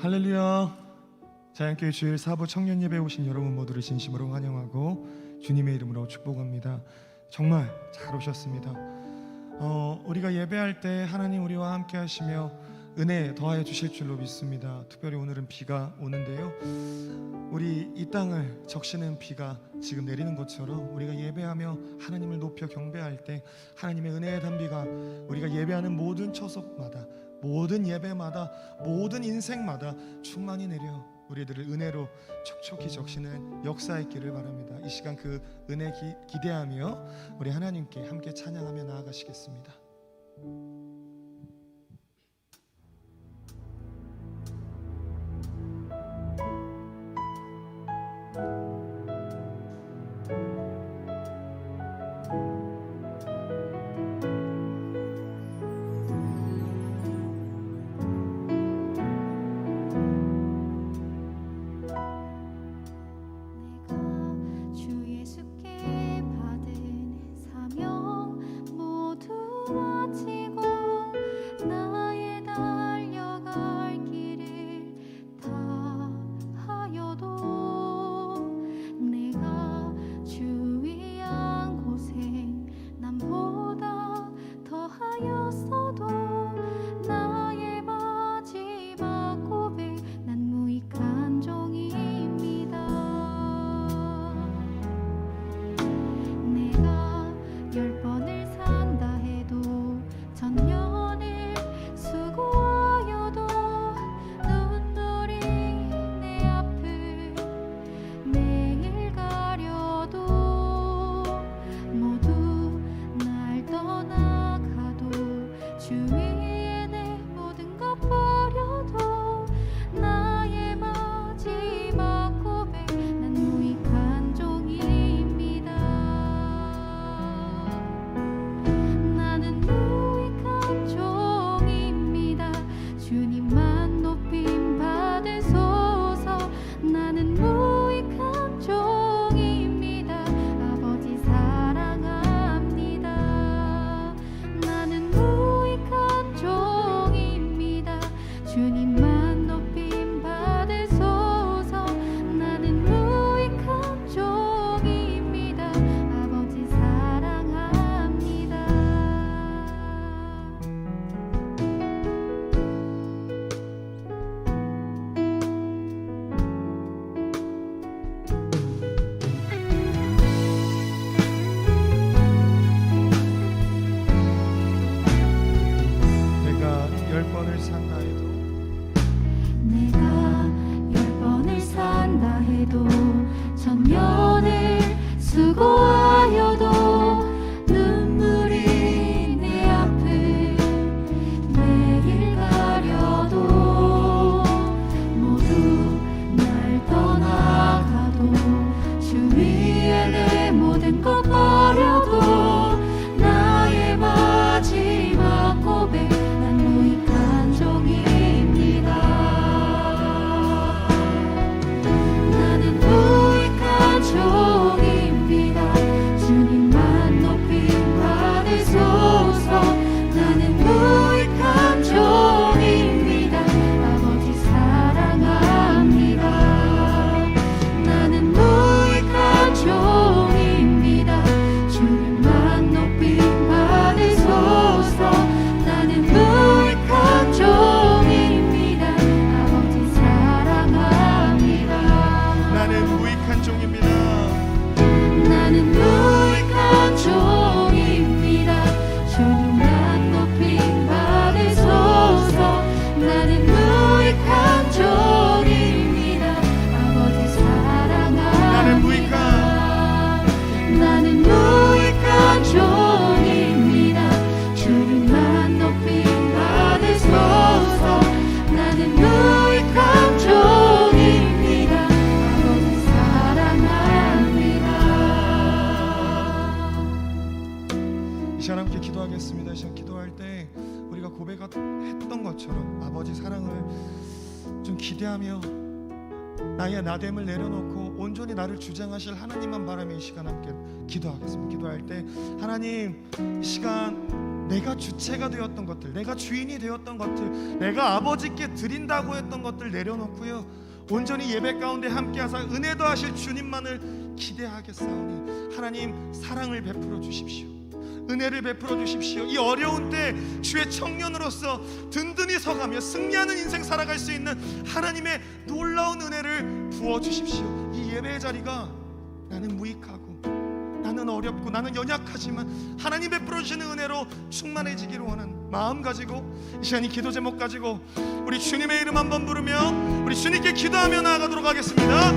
할렐루야. 자연교회 주일 4부 청년 예배에 오신 여러분 모두를 진심으로 환영하고 주님의 이름으로 축복합니다. 정말 잘 오셨습니다. 우리가 예배할 때 하나님 우리와 함께 하시며 은혜 더하여 주실 줄로 믿습니다. 특별히 오늘은 비가 오는데요, 우리 이 땅을 적시는 비가 지금 내리는 것처럼 우리가 예배하며 하나님을 높여 경배할 때 하나님의 은혜의 단비가 우리가 예배하는 모든 처소마다, 모든 예배마다, 모든 인생마다 충만히 내려 우리들을 은혜로 촉촉히 적시는 역사 있기를 바랍니다. 이 시간 그 은혜 기대하며 우리 하나님께 함께 찬양하며 나아가시겠습니다. 했던 것처럼 아버지 사랑을 좀 기대하며 나의 나됨을 내려놓고 온전히 나를 주장하실 하나님만 바라며 이 시간 함께 기도하겠습니다. 기도할 때 하나님, 이 시간 내가 주체가 되었던 것들, 내가 주인이 되었던 것들, 내가 아버지께 드린다고 했던 것들 내려놓고요, 온전히 예배 가운데 함께하사 은혜 더하실 주님만을 기대하겠사오니 하나님 사랑을 베풀어 주십시오. 은혜를 베풀어 주십시오. 이 어려운 때 주의 청년으로서 든든히 서가며 승리하는 인생 살아갈 수 있는 하나님의 놀라운 은혜를 부어 주십시오. 이 예배의 자리가 나는 무익하고 나는 어렵고 나는 연약하지만 하나님 베풀어 주시는 은혜로 충만해지기를 원하는 마음 가지고 이 시간 이 기도 제목 가지고 우리 주님의 이름 한번 부르며 우리 주님께 기도하며 나아가도록 하겠습니다.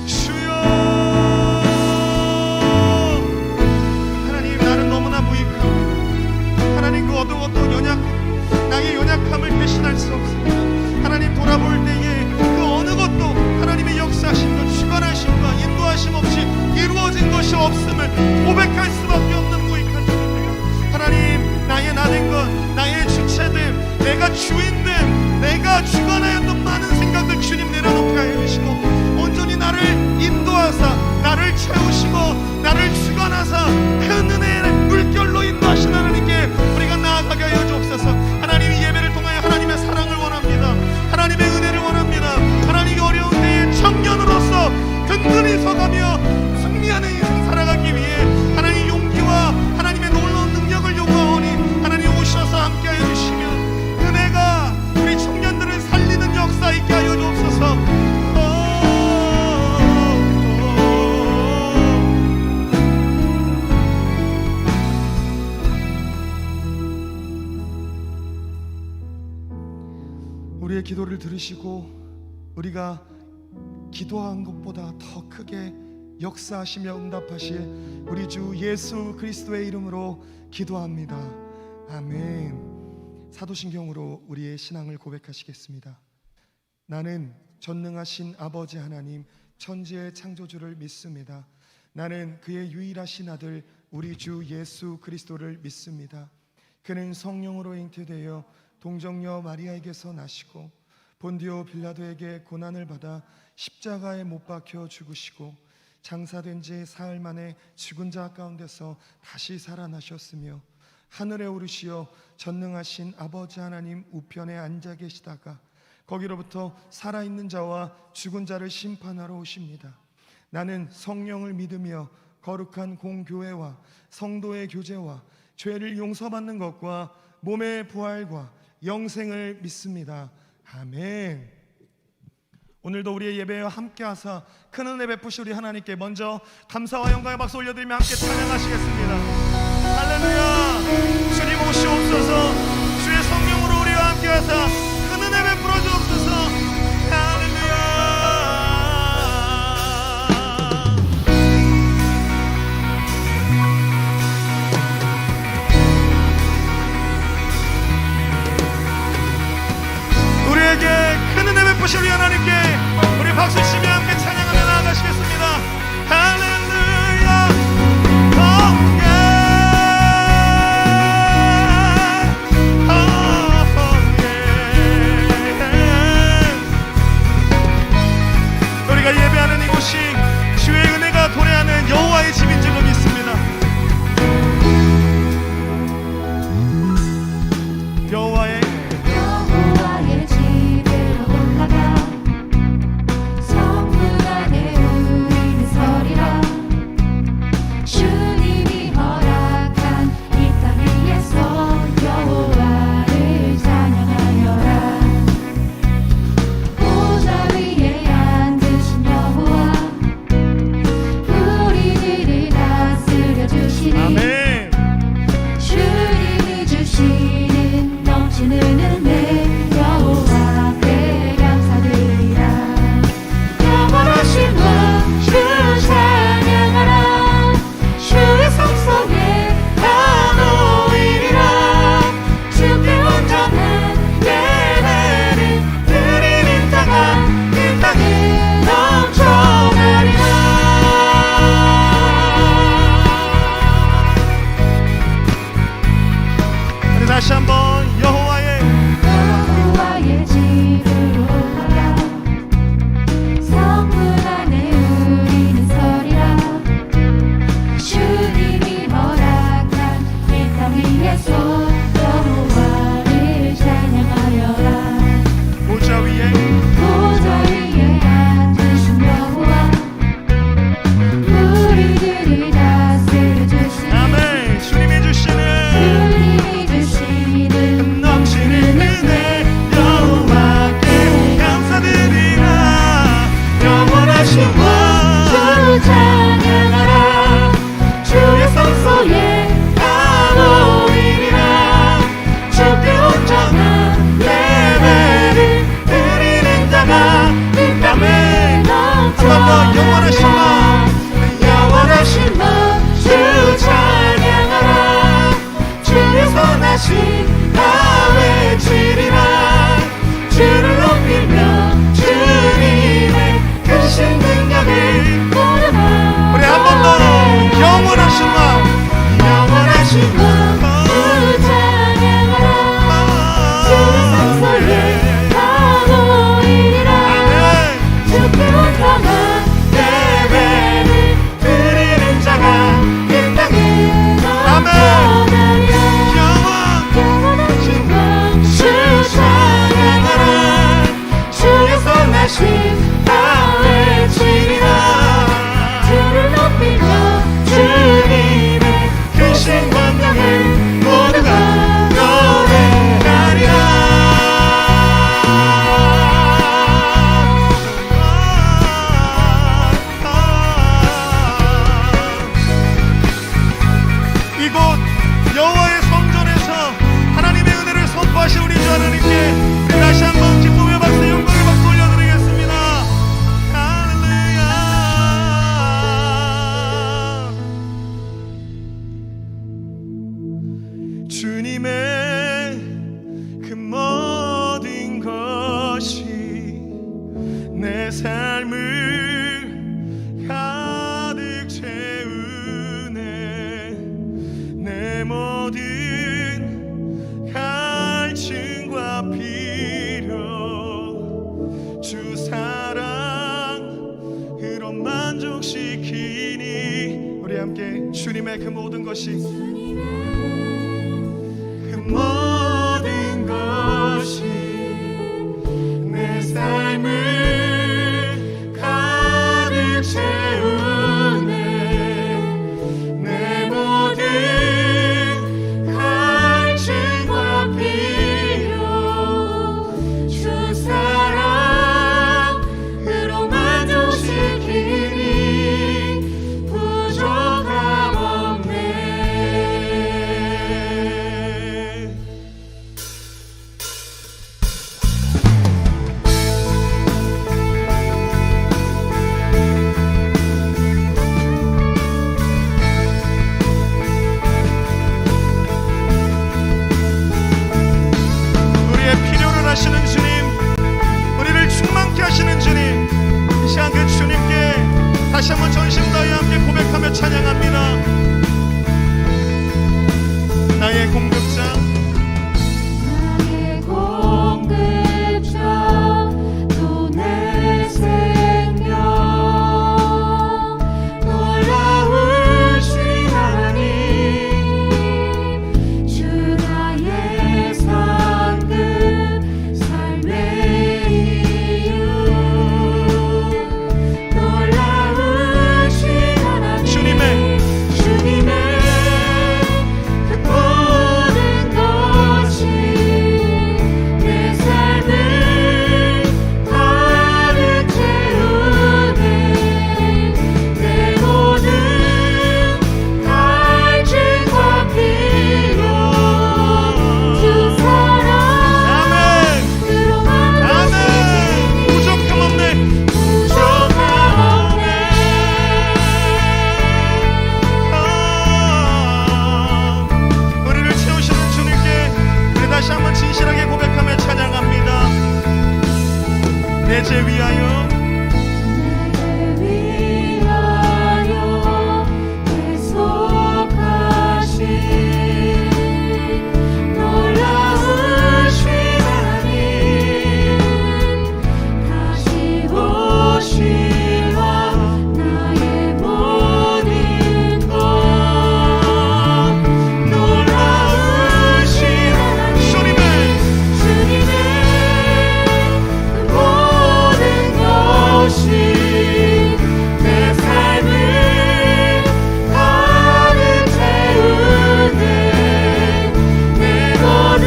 주여, 하나님 나는 너무나 무익합니다. 하나님 그 어떤 나의 연약함을 대신할 수 없습니다. 하나님 돌아볼 때에 그 어느 것도 하나님의 역사하심과 주관하심과 인도하심 없이 이루어진 것이 없음을 고백할 수밖에 없는 무익한 주님이에요. 하나님 나의 나된 것, 나의 주체됨, 내가 주인됨, 내가 주관하였던 많은 생각들 주님 내려놓게 하여 주시고 온전히 나를 인도하사 나를 채우시고 나를 주관하사 큰 은혜의 물결로 인도하신 하나님께 우리가 나아가게 하여 주옵소서. 하나님 이 예배를 통하여 하나님의 사랑을 원합니다. 하나님의 은혜를 원합니다. 하나님이 어려운 때에 청년으로서 든든히 서가며 승리하는 인생 살아가기 위해 하나님 용기와 하나님의 놀라운 능력을 요구하오니 하나님 오셔서 함께하여 주시며 은혜가 우리 청년들을 살리는 역사 있게 하여 주옵소서. 우리의 기도를 들으시고 우리가 기도한 것보다 더 크게 역사하시며 응답하실 우리 주 예수 그리스도의 이름으로 기도합니다. 아멘. 사도신경으로 우리의 신앙을 고백하시겠습니다. 나는 전능하신 아버지 하나님 천지의 창조주를 믿습니다. 나는 그의 유일하신 아들 우리 주 예수 그리스도를 믿습니다. 그는 성령으로 잉태되어 동정녀 마리아에게서 나시고 본디오 빌라도에게 고난을 받아 십자가에 못 박혀 죽으시고 장사된 지 사흘 만에 죽은 자 가운데서 다시 살아나셨으며 하늘에 오르시어 전능하신 아버지 하나님 우편에 앉아 계시다가 거기로부터 살아있는 자와 죽은 자를 심판하러 오십니다. 나는 성령을 믿으며 거룩한 공교회와 성도의 교제와 죄를 용서받는 것과 몸의 부활과 영생을 믿습니다. 아멘. 오늘도 우리의 예배와 함께하사 큰 은혜 베푸시 우리 하나님께 먼저 감사와 영광의 박수 올려드리며 함께 찬양하시겠습니다. 할렐루야. 주님 오시옵소서. 주의 성령으로 우리와 함께하사 큰 은혜 베풀어 주옵소서. 할렐루야. 우리에게 큰 은혜 베푸신 우리 하나님께 우리 박수 치며 함께 찬양하며 나아가시겠습니다. 할렐루야. 우리가 예배하는 이곳이 주의 은혜가 도래하는 여호와의 집인 줄로 믿습니다. 여호와의 집으로 올라가 성 번 더 영원하신 마 영원하신 마 주 찬양하라 주의 선하신 다 외치리라 주를 높이며 주님의 크신 능력을 모르라 우리 한 번 더 영원하신 마 영원하신 마 주 찬양하라 주의 성소에 다 모이리라 주께 온전한 예배를 드리는 자가 이 땅에 나타나리라 영원하신 마 주 찬양하라 주의 선하신 다 외치리라 주를 높이며 주님의 크신 권능을 모두가 노래하리라 이곳 여호와의 성전에서 하나님의 은혜를 선포하신 우리 주 하나님께 우리 다시 한번 기쁨의 박수 영광의 박수 올려드리겠습니다. 할렐루야. 주님의 그 모든 것이 내 삶을 가득 채우네 내 모든 갈증과 필요 주 사랑으로 만족시키니 우리 함께 주님의 그 모든 것이 그 모든 것이 내 삶을 가득 채우네 내 모든 갈증과 필요 주 사랑으로 만족시키니 부족함 없네 우리의 필요를 하시는 주님 우리를 충만케 하시는 주님 이 시간 그 주님께 다시 한번 전심 다해 함께 고백하며 찬양합니다. 나의 공급자 나의 공급자 또 내 생명 놀라우신 하나님 주 나의 상급 삶의 이유 놀라우신 하나님 주님의 그 모든 것이 내 삶을 가득 채우네 내 모든 갈증과 필요 주 사랑으로 만족시키니 부족함 없네 부족함 없네 우리를 채우시는 주님께 우리 다시 한번 진실하게 고백하며 찬양합니다. 내 죄 위하여 내 위하여 계속하신 놀라우신 하나님 다시 오시와 나의 모든 것 놀라우신 하나님 주님의 그 모든 것이 내 삶을 가득 채우네 내 모든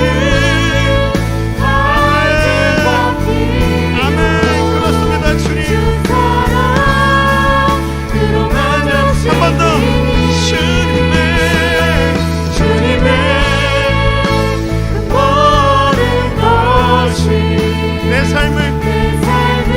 갈증과 필요 아멘 그렇습니다 주님 주 사랑으로 한 번 더 만족시키니 주님의 그 모든 것이 내 삶을 내 삶을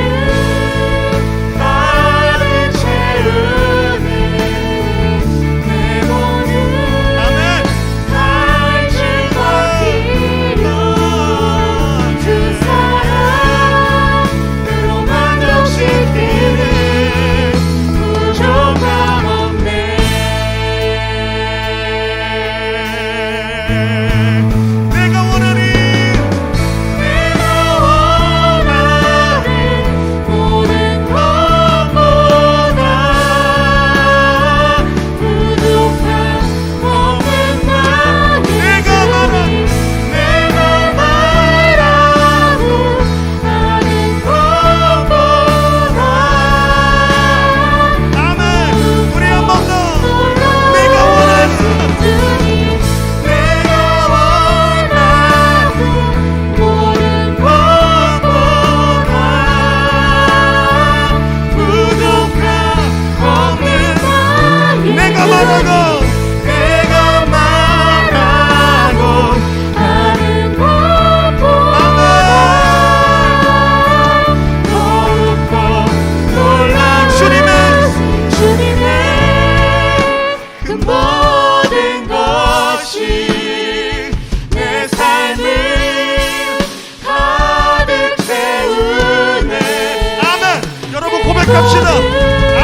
고백합시다.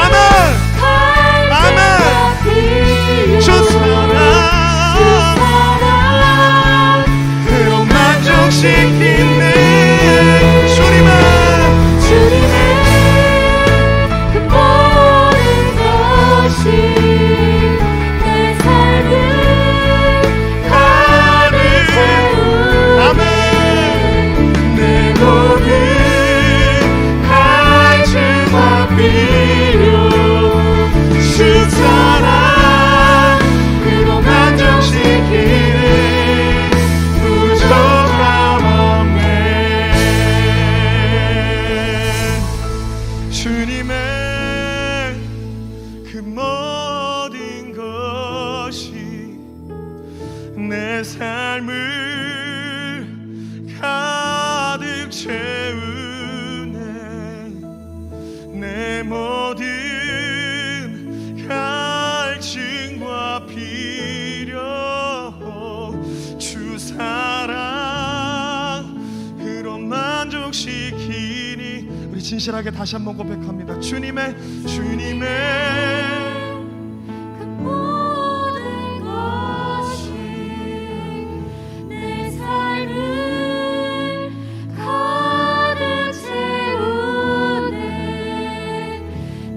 아멘. 아멘. 주 사랑으로 만족시키네. 주님의 그 모든 것이 내 삶을 가득 채우네. 아멘. 내 모든 갈증과 필요 주 사랑으로 만족시키네. 부족함 없네. 주님의 그 모든 것이 내 삶을 가득 채우네. 내 모든 갈증과 필요 주 사랑으로 만족시키니. 우리 진실하게 다시 한번 고백합니다. 주님의 그 모든 것이 내 삶을 가득 채우네.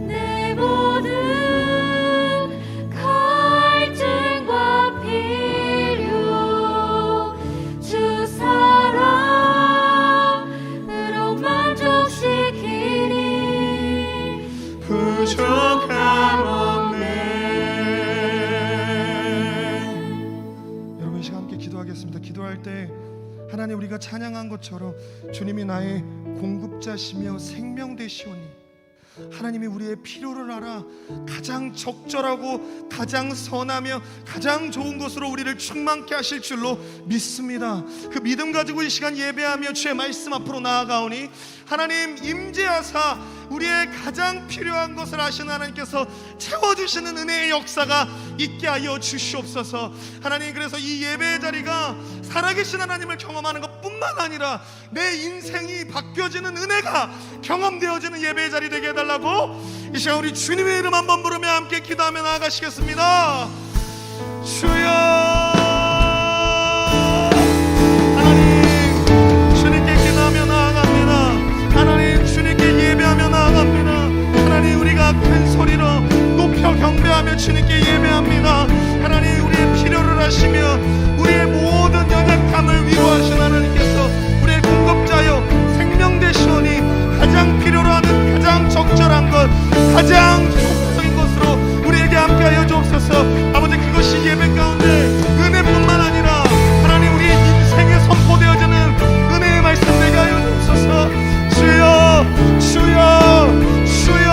내 모든 갈증과 필요 주 사랑으로 만족시키니. 부족함 없네. 여러분, 이 시간 함께 기도하겠습니다. 기도할 때 하나님, 우리가 찬양한 것처럼 주님이 나의 공급자시며 생명 되시오니 하나님이 우리의 필요를 알아 가장 적절하고 가장 선하며 가장 좋은 것으로 우리를 충만케 하실 줄로 믿습니다. 그 믿음 가지고 이 시간 예배하며 주의 말씀 앞으로 나아가오니 하나님 임재하사 우리의 가장 필요한 것을 아시는 하나님께서 채워주시는 은혜의 역사가 있게 하여 주시옵소서. 하나님, 그래서 이 예배의 자리가 살아계신 하나님을 경험하는 것뿐만 아니라 내 인생이 바뀌어지는 은혜가 경험되어지는 예배의 자리 되게 해달라고 이 시간 우리 주님의 이름 한번 부르며 함께 기도하며 나아가시겠습니다. 주여, 하나님 주님께 기도하며 나아갑니다. 하나님 주님께 예배하며 나아갑니다. 하나님, 우리가 큰 소리로 높여 경배하며 주님께 예배합니다. 하나님, 우리의 필요를 아시며 우리의 모든 연약함을 위로하신 하나님께서 우리의 공급자여 생명 되시오니 가장 필요로 하는 가장 적절한 것, 가장 좋은 것으로 우리에게 함께하여 주옵소서. 아버지, 그것이 예배 가운데 은혜뿐만 아니라 하나님 우리 인생에 선포되어지는 은혜의 말씀 되게 하여 주옵소서. 주여, 주여, 주여.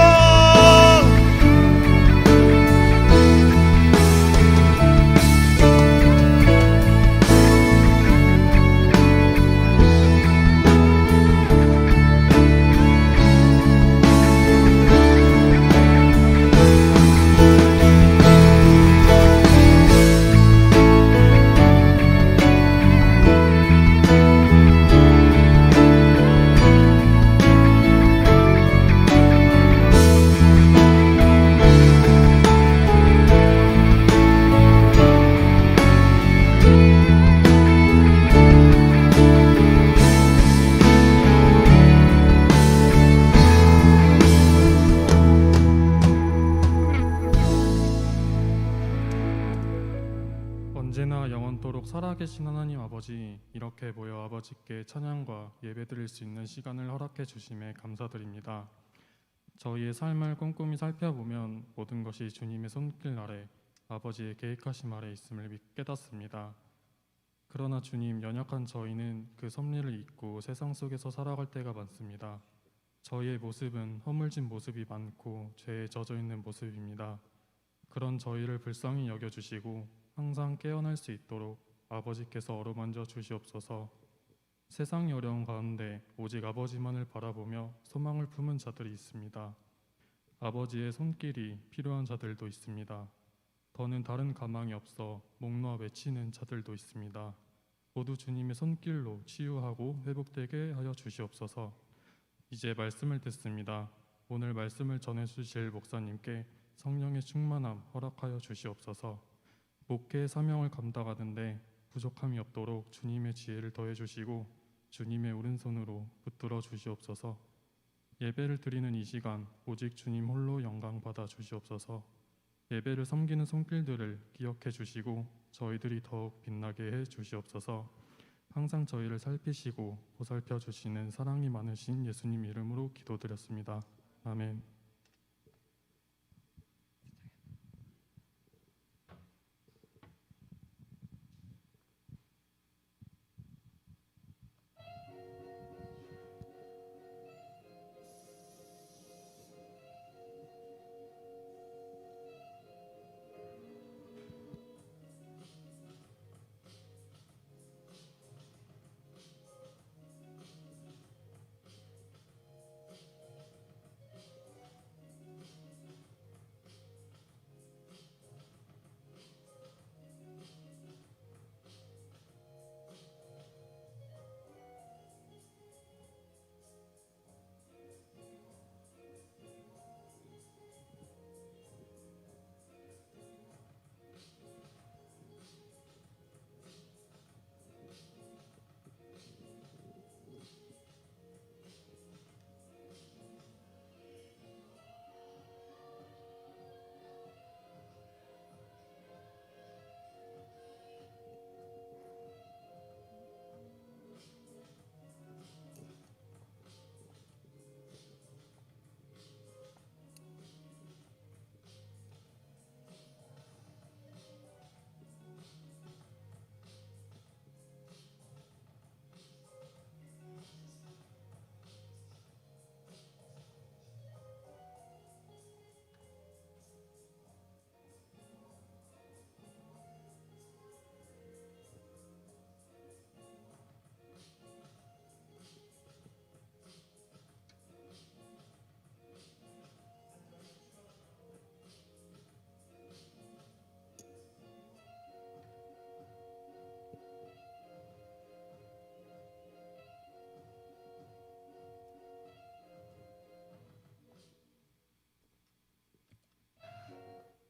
언제나 영원토록 살아계신 하나님 아버지, 이렇게 모여 아버지께 찬양과 예배드릴 수 있는 시간을 허락해 주심에 감사드립니다. 저희의 삶을 꼼꼼히 살펴보면 모든 것이 주님의 손길 아래 아버지의 계획하심 아래 있음을 깨닫습니다. 그러나 주님, 연약한 저희는 그 섭리를 잊고 세상 속에서 살아갈 때가 많습니다. 저희의 모습은 허물진 모습이 많고 죄에 젖어있는 모습입니다. 그런 저희를 불쌍히 여겨주시고 항상 깨어날 수 있도록 아버지께서 어루만져 주시옵소서. 세상의 어려운 가운데 오직 아버지만을 바라보며 소망을 품은 자들이 있습니다. 아버지의 손길이 필요한 자들도 있습니다. 더는 다른 가망이 없어 목 놓아 외치는 자들도 있습니다. 모두 주님의 손길로 치유하고 회복되게 하여 주시옵소서. 이제 말씀을 듣습니다. 오늘 말씀을 전해 주실 목사님께 성령의 충만함 허락하여 주시옵소서. 목회의 사명을 감당하는데 부족함이 없도록 주님의 지혜를 더해 주시고 주님의 오른손으로 붙들어 주시옵소서. 예배를 드리는 이 시간 오직 주님 홀로 영광 받아 주시옵소서. 예배를 섬기는 손길들을 기억해 주시고 저희들이 더욱 빛나게 해 주시옵소서. 항상 저희를 살피시고 보살펴 주시는 사랑이 많으신 예수님 이름으로 기도드렸습니다. 아멘.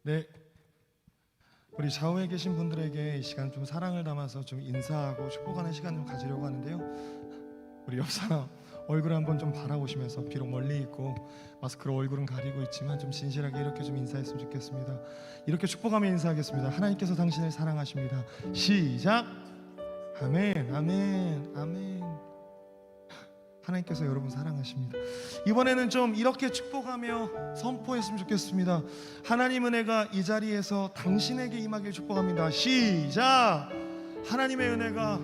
네, 우리 좌우에 계신 분들에게 이 시간 좀 사랑을 담아서 좀 인사하고 축복하는 시간 좀 가지려고 하는데요. 우리 옆 사람 얼굴 한번 좀 바라보시면서, 비록 멀리 있고 마스크로 얼굴은 가리고 있지만 좀 진실하게 이렇게 좀 인사했으면 좋겠습니다. 이렇게 축복하며 인사하겠습니다. 하나님께서 당신을 사랑하십니다. 시작. 아멘, 아멘, 아멘. 하나님께서 여러분 사랑하십니다. 이번에는 좀 이렇게 축복하며 선포했으면 좋겠습니다. 하나님 은혜가 이 자리에서 당신에게 임하길 축복합니다. 시작. 하나님의 은혜가,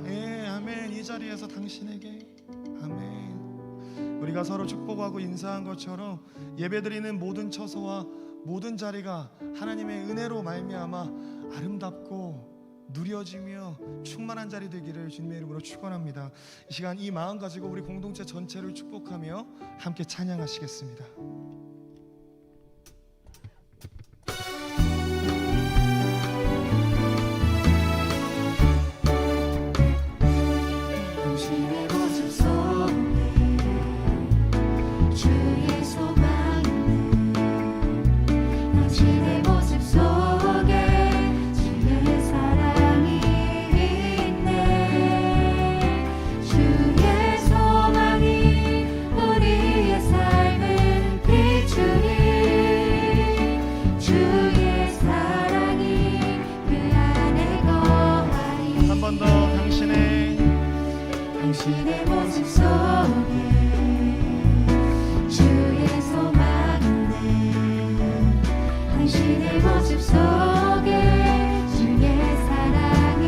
아멘, 이 자리에서 당신에게, 아멘. 우리가 서로 축복하고 인사한 것처럼 예배드리는 모든 처소와 모든 자리가 하나님의 은혜로 말미암아 아름답고 누려지며 충만한 자리 되기를 주님의 이름으로 축원합니다. 이 시간 이 마음 가지고 우리 공동체 전체를 축복하며 함께 찬양하시겠습니다. 당신의 모습 속에 주의 소망 있네. 당신의 모습 속에 주의 사랑이 있네. 주의 소망이 우리의 삶을 비추니 주의 사랑이 그 안에 거하니. 한 번 더 당신의 모습 속에 주의 소망 있네. 당신의 모습 속에 주의 사랑이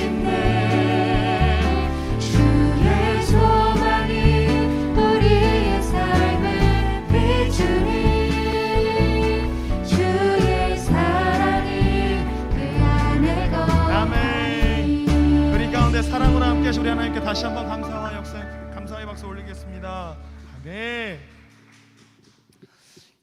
있네. 주의 소망이 우리의 삶을 비추니 주의 사랑이 그 안에 거하니. 우리 가운데 사랑으로 함께 하신 우리 하나님께 다시 한번 감사와 역사, 감사의 박수 올리겠습니다. 아멘.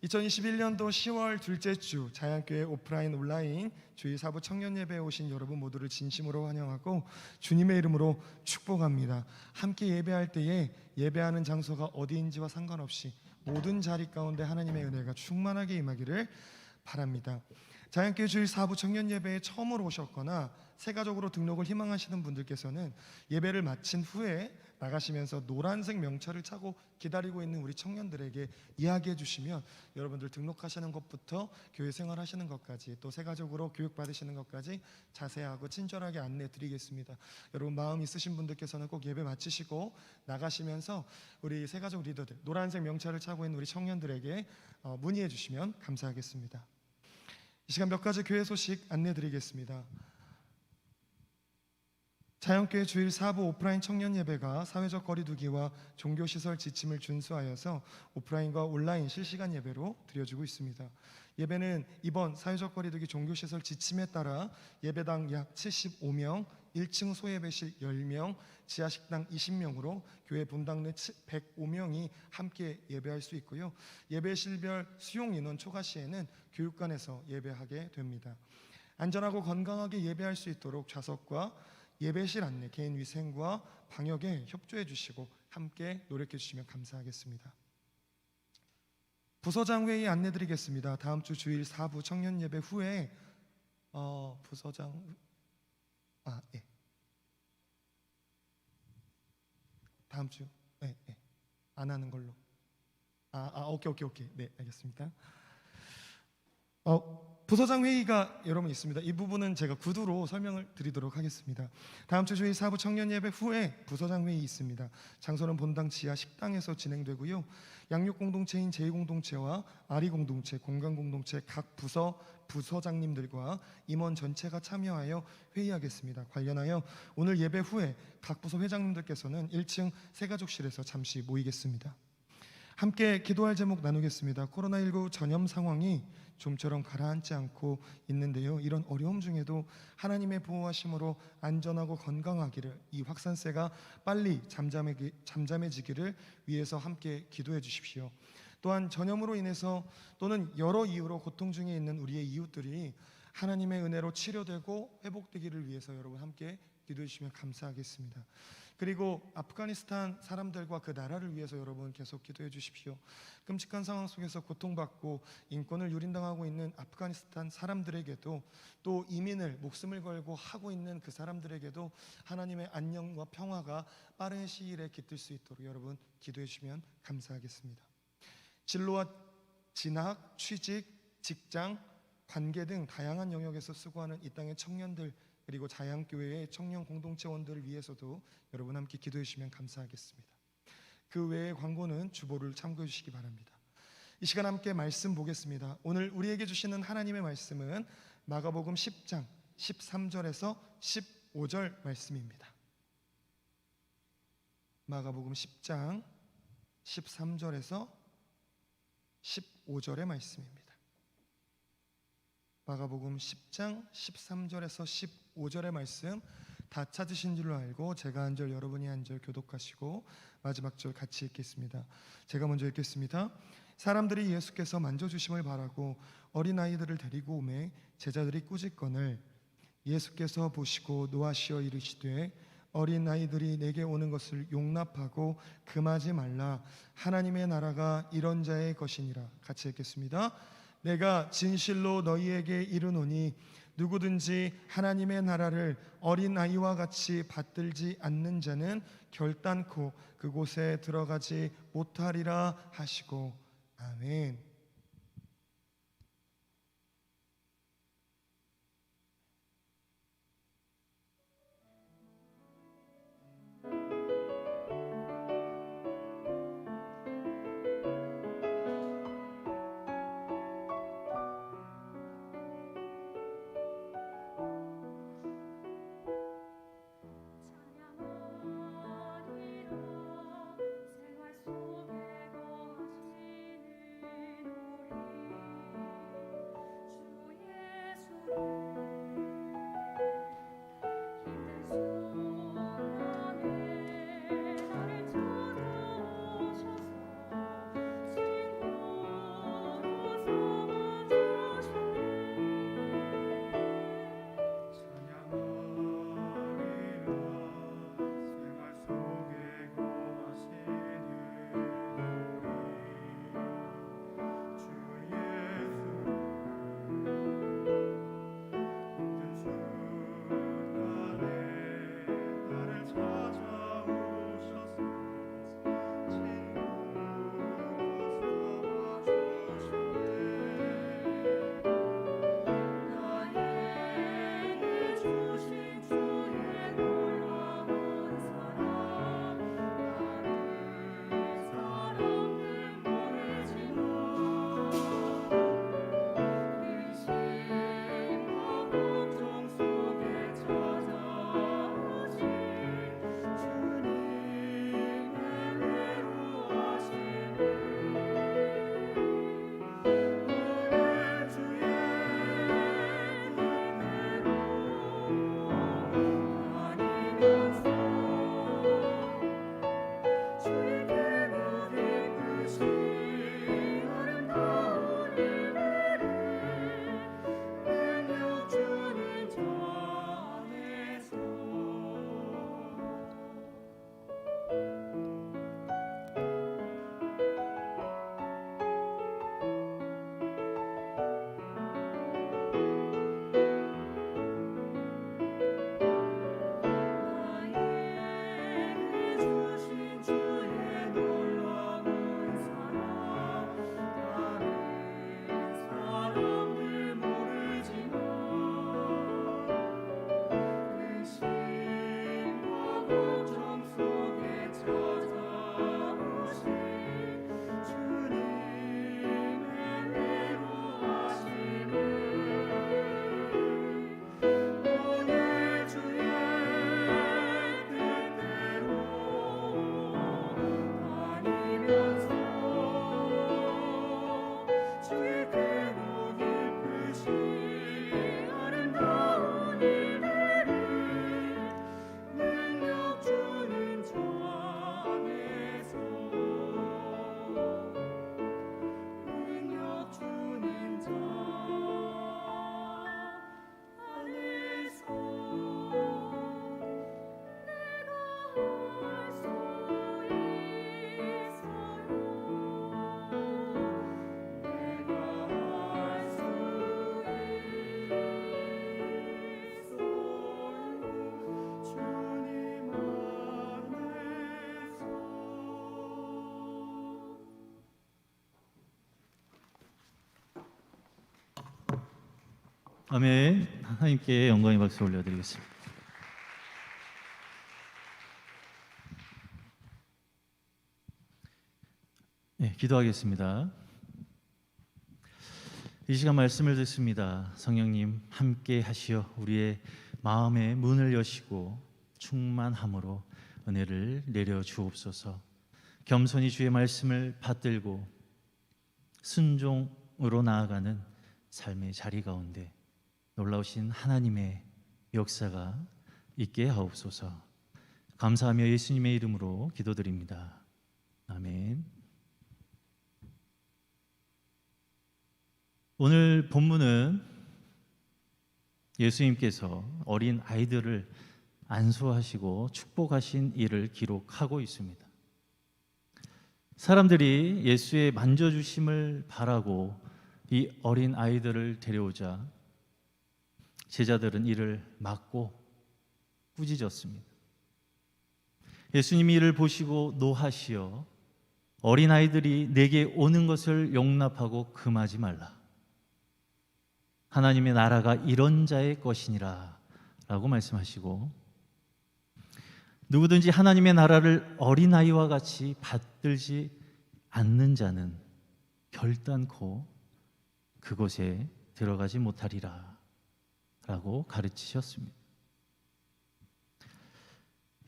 2021년도 10월 둘째 주 자양교회 오프라인 온라인 주일 4부 청년 예배에 오신 여러분 모두를 진심으로 환영하고 주님의 이름으로 축복합니다. 함께 예배할 때에 예배하는 장소가 어디인지와 상관없이 모든 자리 가운데 하나님의 은혜가 충만하게 임하기를 바랍니다. 자연교회 주일 4부 청년 예배에 처음으로 오셨거나 새 가족으로 등록을 희망하시는 분들께서는 예배를 마친 후에 나가시면서 노란색 명찰을 차고 기다리고 있는 우리 청년들에게 이야기해 주시면 여러분들 등록하시는 것부터 교회 생활하시는 것까지 또 새 가족으로 교육받으시는 것까지 자세하고 친절하게 안내 드리겠습니다. 여러분 마음 있으신 분들께서는 꼭 예배 마치시고 나가시면서 우리 새 가족 리더들 노란색 명찰을 차고 있는 우리 청년들에게 문의해 주시면 감사하겠습니다. 이 시간 몇 가지 교회 소식 안내 드리겠습니다. 자연교회 주일 4부 오프라인 청년 예배가 사회적 거리두기와 종교시설 지침을 준수하여서 오프라인과 온라인 실시간 예배로 드려지고 있습니다. 예배는 이번 사회적 거리두기 종교시설 지침에 따라 예배당 약 75명, 1층 소예배실 10명, 지하식당 20명으로 교회 본당 내 105명이 함께 예배할 수 있고요. 예배실별 수용인원 초과 시에는 교육관에서 예배하게 됩니다. 안전하고 건강하게 예배할 수 있도록 좌석과 예배실 안내, 개인 위생과 방역에 협조해 주시고 함께 노력해 주시면 감사하겠습니다. 부서장 회의 안내 드리겠습니다. 다음 주 주일 4부 청년 예배 후에 다음 주 안 하는 걸로. 오케이. 네, 알겠습니다. 부서장 회의가 여러분 있습니다. 이 부분은 제가 구두로 설명을 드리도록 하겠습니다. 다음 주 주일 4부 청년 예배 후에 부서장 회의 있습니다. 장소는 본당 지하 식당에서 진행되고요. 양육 공동체인 제2공동체와 아리 공동체, 공간 공동체 각 부서장님들과 임원 전체가 참여하여 회의하겠습니다. 관련하여 오늘 예배 후에 각 부서 회장님들께서는 1층 새가족실에서 잠시 모이겠습니다. 함께 기도할 제목 나누겠습니다. 코로나19 전염 상황이 좀처럼 가라앉지 않고 있는데요. 이런 어려움 중에도 하나님의 보호하심으로 안전하고 건강하기를, 이 확산세가 빨리 잠잠해지기를 위해서 함께 기도해 주십시오. 또한 전염으로 인해서 또는 여러 이유로 고통 중에 있는 우리의 이웃들이 하나님의 은혜로 치료되고 회복되기를 위해서 여러분 함께 기도해 주시면 감사하겠습니다. 그리고 아프가니스탄 사람들과 그 나라를 위해서 여러분 계속 기도해 주십시오. 끔찍한 상황 속에서 고통받고 인권을 유린당하고 있는 아프가니스탄 사람들에게도 또 이민을 목숨을 걸고 하고 있는 그 사람들에게도 하나님의 안녕과 평화가 빠른 시일에 깃들 수 있도록 여러분 기도해 주시면 감사하겠습니다. 진로와 진학, 취직, 직장, 관계 등 다양한 영역에서 수고하는 이 땅의 청년들 그리고 자양교회의 청년 공동체원들을 위해서도 여러분 함께 기도해 주시면 감사하겠습니다. 그 외의 광고는 주보를 참고해 주시기 바랍니다. 이 시간 함께 말씀 보겠습니다. 오늘 우리에게 주시는 하나님의 말씀은 마가복음 10장 13절에서 15절 말씀입니다. 마가복음 10장 13절에서 15절의 말씀입니다. 마가복음 10장 13절에서 15절의 말씀 다 찾으신 줄로 알고 제가 한 절 여러분이 한 절 교독하시고 마지막 절 같이 읽겠습니다. 제가 먼저 읽겠습니다. 사람들이 예수께서 만져주심을 바라고 어린아이들을 데리고 오매 제자들이 꾸짖거늘 예수께서 보시고 노하시어 이르시되 어린아이들이 내게 오는 것을 용납하고 금하지 말라. 하나님의 나라가 이런 자의 것이니라. 같이 읽겠습니다. 내가 진실로 너희에게 이르노니 누구든지 하나님의 나라를 어린아이와 같이 받들지 않는 자는 결단코 그곳에 들어가지 못하리라 하시고 아멘. 생활 속에 거하시는 아멘. 하나님께 영광의 박수 올려드리겠습니다. 네, 기도하겠습니다. 이 시간 말씀을 듣습니다. 성령님 함께 하시어 우리의 마음의 문을 여시고 충만함으로 은혜를 내려 주옵소서. 겸손히 주의 말씀을 받들고 순종으로 나아가는 삶의 자리 가운데 놀라우신 하나님의 역사가 있게 하옵소서. 감사하며 예수님의 이름으로 기도드립니다. 아멘. 오늘 본문은 예수님께서 어린 아이들을 안수하시고 축복하신 일을 기록하고 있습니다. 사람들이 예수의 만져주심을 바라고 이 어린 아이들을 데려오자 제자들은 이를 막고 꾸짖었습니다. 예수님이 이를 보시고 노하시어 어린 아이들이 내게 오는 것을 용납하고 금하지 말라. 하나님의 나라가 이런 자의 것이니라 라고 말씀하시고, 누구든지 하나님의 나라를 어린아이와 같이 받들지 않는 자는 결단코 그곳에 들어가지 못하리라 라고 가르치셨습니다.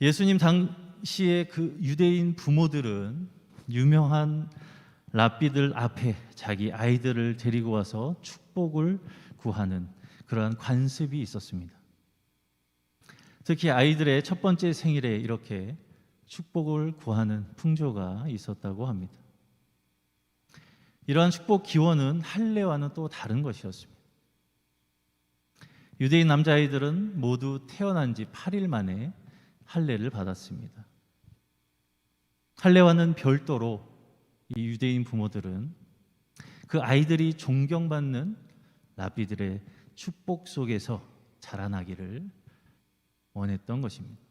예수님 당시의 그 유대인 부모들은 유명한 랍비들 앞에 자기 아이들을 데리고 와서 축복을 구하는 그러한 관습이 있었습니다. 특히 아이들의 첫 번째 생일에 이렇게 축복을 구하는 풍조가 있었다고 합니다. 이러한 축복 기원은 할례와는 또 다른 것이었습니다. 유대인 남자아이들은 모두 태어난 지 8일 만에 할례를 받았습니다. 할례와는 별도로 이 유대인 부모들은 그 아이들이 존경받는 랍비들의 축복 속에서 자라나기를 원했던 것입니다.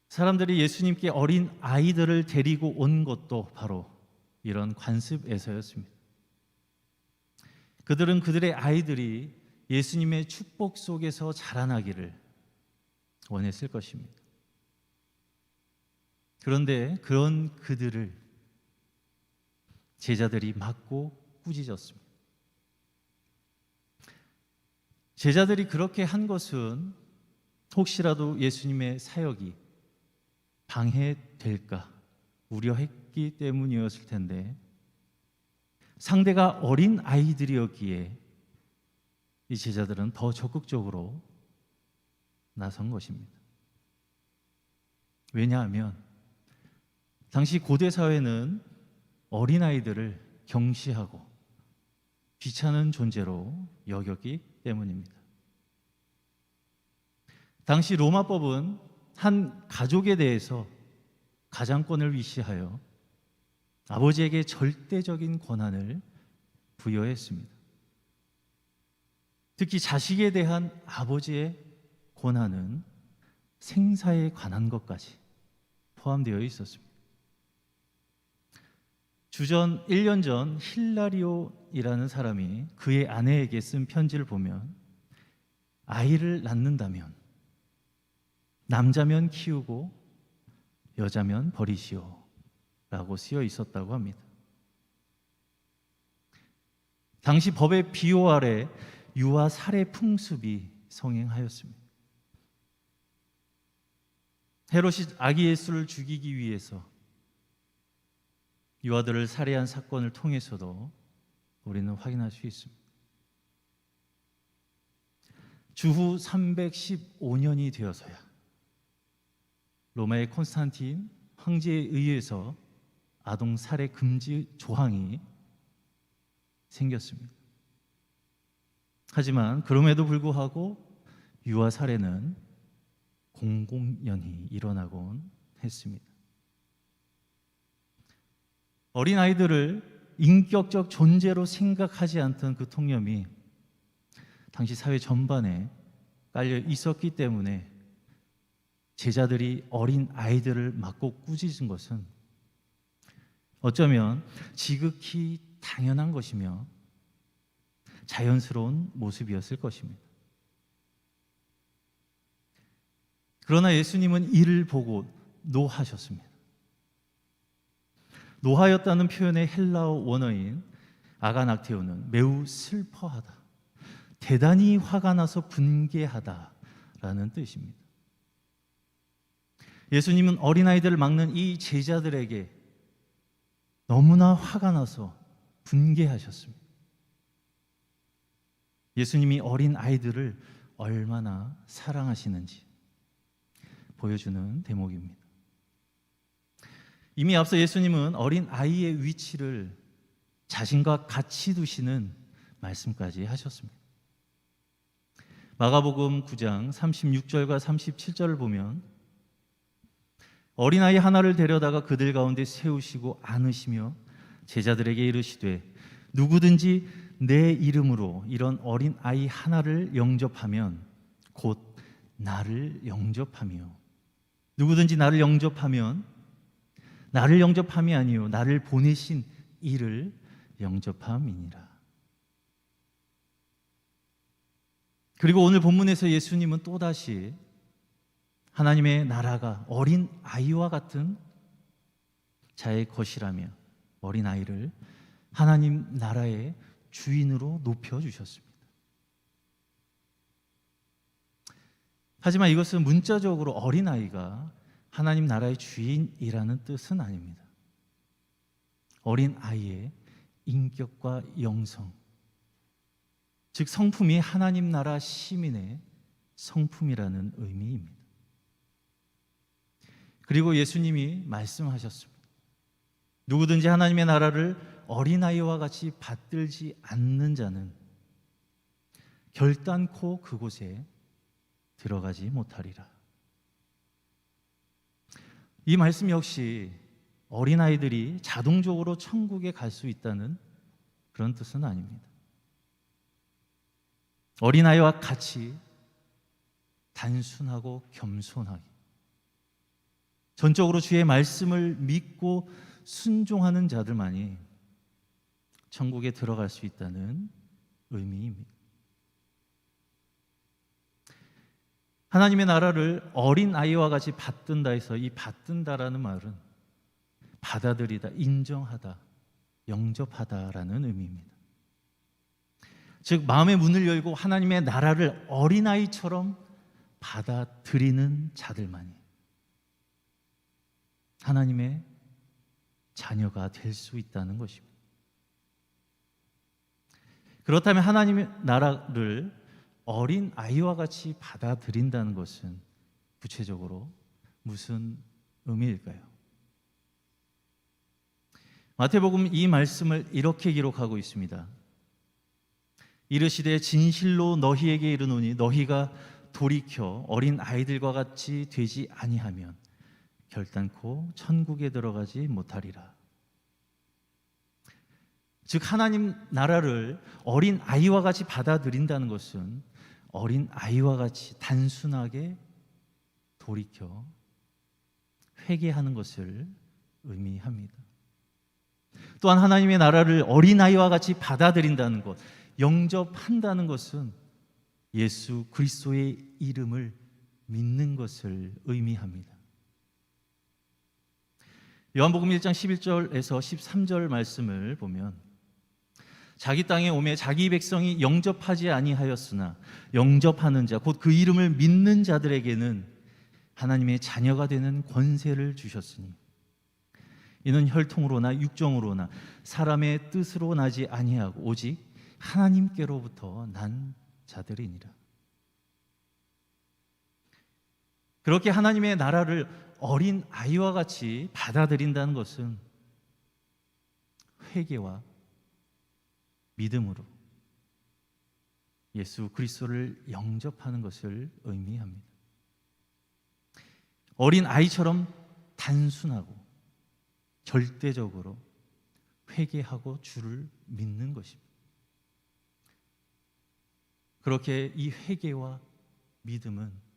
사람들이 예수님께 어린 아이들을 데리고 온 것도 바로 이런 관습에서였습니다. 그들은 그들의 아이들이 예수님의 축복 속에서 자라나기를 원했을 것입니다. 그런데 그런 그들을 제자들이 막고 꾸짖었습니다. 제자들이 그렇게 한 것은 혹시라도 예수님의 사역이 방해될까 우려했기 때문이었을 텐데, 상대가 어린 아이들이었기에 이 제자들은 더 적극적으로 나선 것입니다. 왜냐하면 당시 고대 사회는 어린 아이들을 경시하고 귀찮은 존재로 여겼기 때문입니다. 당시 로마법은 한 가족에 대해서 가장권을 위시하여 아버지에게 절대적인 권한을 부여했습니다. 특히 자식에 대한 아버지의 권한은 생사에 관한 것까지 포함되어 있었습니다. 주전 1년 전 힐라리오이라는 사람이 그의 아내에게 쓴 편지를 보면, 아이를 낳는다면 남자면 키우고 여자면 버리시오 라고 쓰여 있었다고 합니다. 당시 법의 비호 아래 유아 살해 풍습이 성행하였습니다. 헤롯이 아기 예수를 죽이기 위해서 유아들을 살해한 사건을 통해서도 우리는 확인할 수 있습니다. 주후 315년이 되어서야 로마의 콘스탄틴 황제에 의해서 아동 살해 금지 조항이 생겼습니다. 하지만 그럼에도 불구하고 유아 살해는 공공연히 일어나곤 했습니다. 어린아이들을 인격적 존재로 생각하지 않던 그 통념이 당시 사회 전반에 깔려 있었기 때문에 제자들이 어린 아이들을 맞고 꾸짖은 것은 어쩌면 지극히 당연한 것이며 자연스러운 모습이었을 것입니다. 그러나 예수님은 이를 보고 노하셨습니다. 노하였다는 표현의 헬라어 원어인 아가낙테오는 매우 슬퍼하다, 대단히 화가 나서 분개하다라는 뜻입니다. 예수님은 어린아이들을 막는 이 제자들에게 너무나 화가 나서 분개하셨습니다. 예수님이 어린 아이들을 얼마나 사랑하시는지 보여주는 대목입니다. 이미 앞서 예수님은 어린 아이의 위치를 자신과 같이 두시는 말씀까지 하셨습니다. 마가복음 9장 36절과 37절을 보면 어린아이 하나를 데려다가 그들 가운데 세우시고 안으시며 제자들에게 이르시되 누구든지 내 이름으로 이런 어린아이 하나를 영접하면 곧 나를 영접하며 누구든지 나를 영접하면 나를 영접함이 아니요 나를 보내신 이를 영접함이니라. 그리고 오늘 본문에서 예수님은 또다시 하나님의 나라가 어린 아이와 같은 자의 것이라며 어린 아이를 하나님 나라의 주인으로 높여주셨습니다. 하지만 이것은 문자적으로 어린 아이가 하나님 나라의 주인이라는 뜻은 아닙니다. 어린 아이의 인격과 영성, 즉 성품이 하나님 나라 시민의 성품이라는 의미입니다. 그리고 예수님이 말씀하셨습니다. 누구든지 하나님의 나라를 어린아이와 같이 받들지 않는 자는 결단코 그곳에 들어가지 못하리라. 이 말씀 역시 어린아이들이 자동적으로 천국에 갈 수 있다는 그런 뜻은 아닙니다. 어린아이와 같이 단순하고 겸손하게 전적으로 주의 말씀을 믿고 순종하는 자들만이 천국에 들어갈 수 있다는 의미입니다. 하나님의 나라를 어린아이와 같이 받든다 해서 이 받든다라는 말은 받아들이다, 인정하다, 영접하다라는 의미입니다. 즉 마음의 문을 열고 하나님의 나라를 어린아이처럼 받아들이는 자들만이 하나님의 자녀가 될 수 있다는 것입니다. 그렇다면 하나님의 나라를 어린 아이와 같이 받아들인다는 것은 구체적으로 무슨 의미일까요? 마태복음 이 말씀을 이렇게 기록하고 있습니다. 이르시되 진실로 너희에게 이르노니 너희가 돌이켜 어린 아이들과 같이 되지 아니하면 결단코 천국에 들어가지 못하리라. 즉 하나님 나라를 어린 아이와 같이 받아들인다는 것은 어린 아이와 같이 단순하게 돌이켜 회개하는 것을 의미합니다. 또한 하나님의 나라를 어린 아이와 같이 받아들인다는 것, 영접한다는 것은 예수 그리스도의 이름을 믿는 것을 의미합니다. 요한복음 1장 11절에서 13절 말씀을 보면 자기 땅에 오매 자기 백성이 영접하지 아니하였으나 영접하는 자 곧 그 이름을 믿는 자들에게는 하나님의 자녀가 되는 권세를 주셨으니 이는 혈통으로나 육정으로나 사람의 뜻으로 나지 아니하고 오직 하나님께로부터 난 자들이니라. 그렇게 하나님의 나라를 어린 아이와 같이 받아들인다는 것은 회개와 믿음으로 예수 그리스도를 영접하는 것을 의미합니다. 어린 아이처럼 단순하고 절대적으로 회개하고 주를 믿는 것입니다. 그렇게 이 회개와 믿음은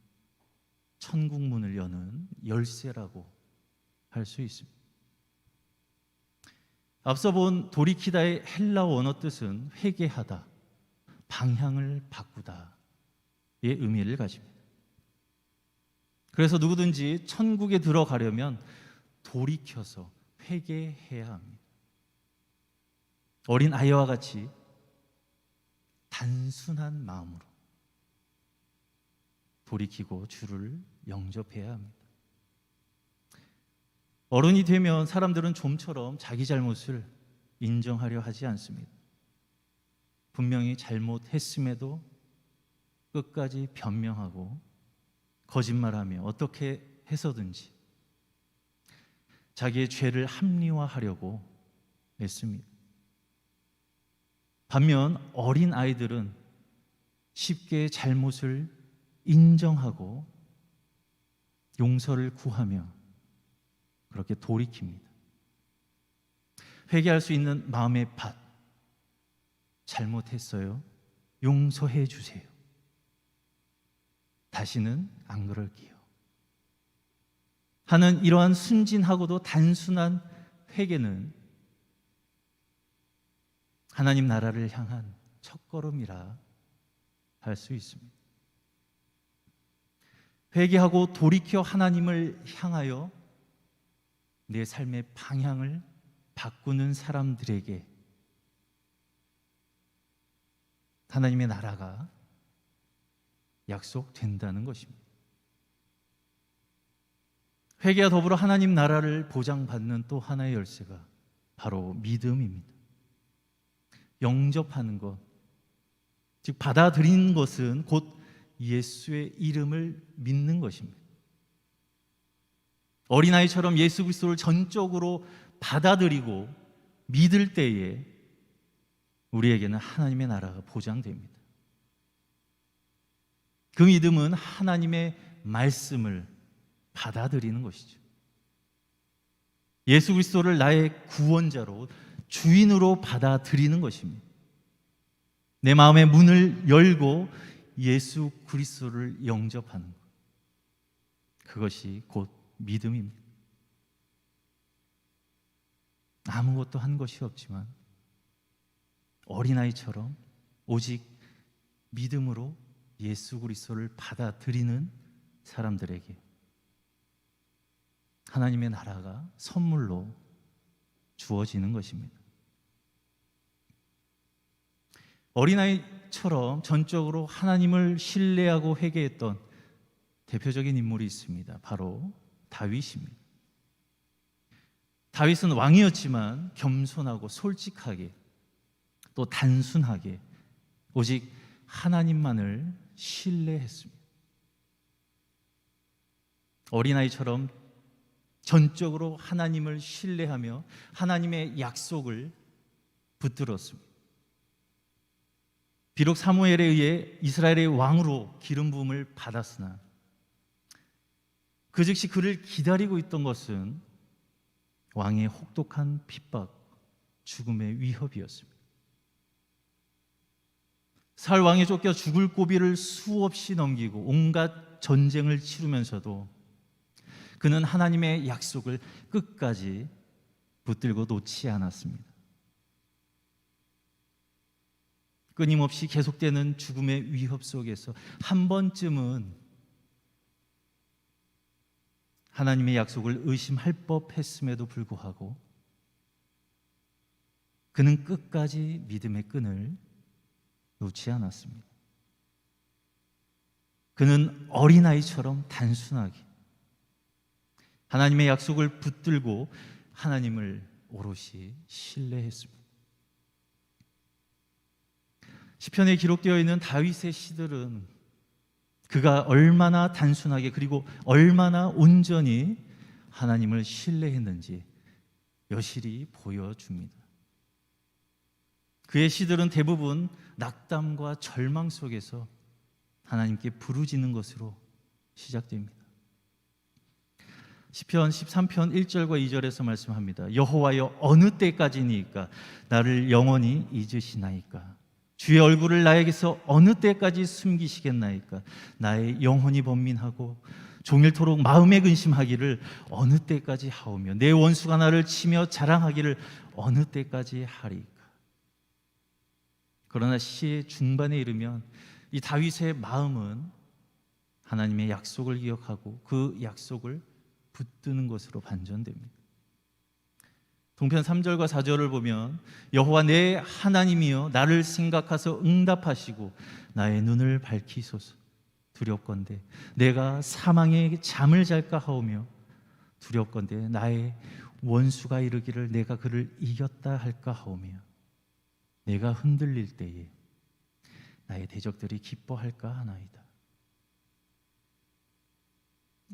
천국 문을 여는 열쇠라고 할 수 있습니다. 앞서 본 돌이키다의 헬라어 원어 뜻은 회개하다, 방향을 바꾸다의 의미를 가집니다. 그래서 누구든지 천국에 들어가려면 돌이켜서 회개해야 합니다. 어린 아이와 같이 단순한 마음으로 돌이키고 주를 영접해야 합니다. 어른이 되면 사람들은 좀처럼 자기 잘못을 인정하려 하지 않습니다. 분명히 잘못했음에도 끝까지 변명하고 거짓말하며 어떻게 해서든지 자기의 죄를 합리화하려고 했습니다. 반면 어린 아이들은 쉽게 잘못을 인정하고 용서를 구하며 그렇게 돌이킵니다. 회개할 수 있는 마음의 밭, 잘못했어요. 용서해 주세요. 다시는 안 그럴게요. 하는 이러한 순진하고도 단순한 회개는 하나님 나라를 향한 첫걸음이라 할 수 있습니다. 회개하고 돌이켜 하나님을 향하여 내 삶의 방향을 바꾸는 사람들에게 하나님의 나라가 약속된다는 것입니다. 회개와 더불어 하나님 나라를 보장받는 또 하나의 열쇠가 바로 믿음입니다. 영접하는 것, 즉 받아들이는 것은 곧 예수의 이름을 믿는 것입니다. 어린아이처럼 예수 그리스도를 전적으로 받아들이고 믿을 때에 우리에게는 하나님의 나라가 보장됩니다. 그 믿음은 하나님의 말씀을 받아들이는 것이죠. 예수 그리스도를 나의 구원자로 주인으로 받아들이는 것입니다. 내 마음의 문을 열고 예수 그리스도를 영접하는 것, 그것이 곧 믿음입니다. 아무것도 한 것이 없지만 어린아이처럼 오직 믿음으로 예수 그리스도를 받아들이는 사람들에게 하나님의 나라가 선물로 주어지는 것입니다. 어린아이처럼 전적으로 하나님을 신뢰하고 회개했던 대표적인 인물이 있습니다. 바로 다윗입니다. 다윗은 왕이었지만 겸손하고 솔직하게 또 단순하게 오직 하나님만을 신뢰했습니다. 어린아이처럼 전적으로 하나님을 신뢰하며 하나님의 약속을 붙들었습니다. 비록 사무엘에 의해 이스라엘의 왕으로 기름 부음을 받았으나 그 즉시 그를 기다리고 있던 것은 왕의 혹독한 핍박, 죽음의 위협이었습니다. 사울 왕에 쫓겨 죽을 고비를 수없이 넘기고 온갖 전쟁을 치르면서도 그는 하나님의 약속을 끝까지 붙들고 놓지 않았습니다. 끊임없이 계속되는 죽음의 위협 속에서 한 번쯤은 하나님의 약속을 의심할 법했음에도 불구하고 그는 끝까지 믿음의 끈을 놓지 않았습니다. 그는 어린아이처럼 단순하게 하나님의 약속을 붙들고 하나님을 오롯이 신뢰했습니다. 시편에 기록되어 있는 다윗의 시들은 그가 얼마나 단순하게 그리고 얼마나 온전히 하나님을 신뢰했는지 여실히 보여줍니다. 그의 시들은 대부분 낙담과 절망 속에서 하나님께 부르짖는 것으로 시작됩니다. 시편 13편 1절과 2절에서 말씀합니다. 여호와여 어느 때까지니까 나를 영원히 잊으시나이까? 주의 얼굴을 나에게서 어느 때까지 숨기시겠나이까? 나의 영혼이 번민하고 종일토록 마음에 근심하기를 어느 때까지 하오며 내 원수가 나를 치며 자랑하기를 어느 때까지 하리까? 그러나 시의 중반에 이르면 이 다윗의 마음은 하나님의 약속을 기억하고 그 약속을 붙드는 것으로 반전됩니다. 동편 3절과 4절을 보면 여호와 내 하나님이여 나를 생각하사 응답하시고 나의 눈을 밝히소서. 두렵건대 내가 사망의 잠을 잘까 하오며 두렵건대 나의 원수가 이르기를 내가 그를 이겼다 할까 하오며 내가 흔들릴 때에 나의 대적들이 기뻐할까 하나이다.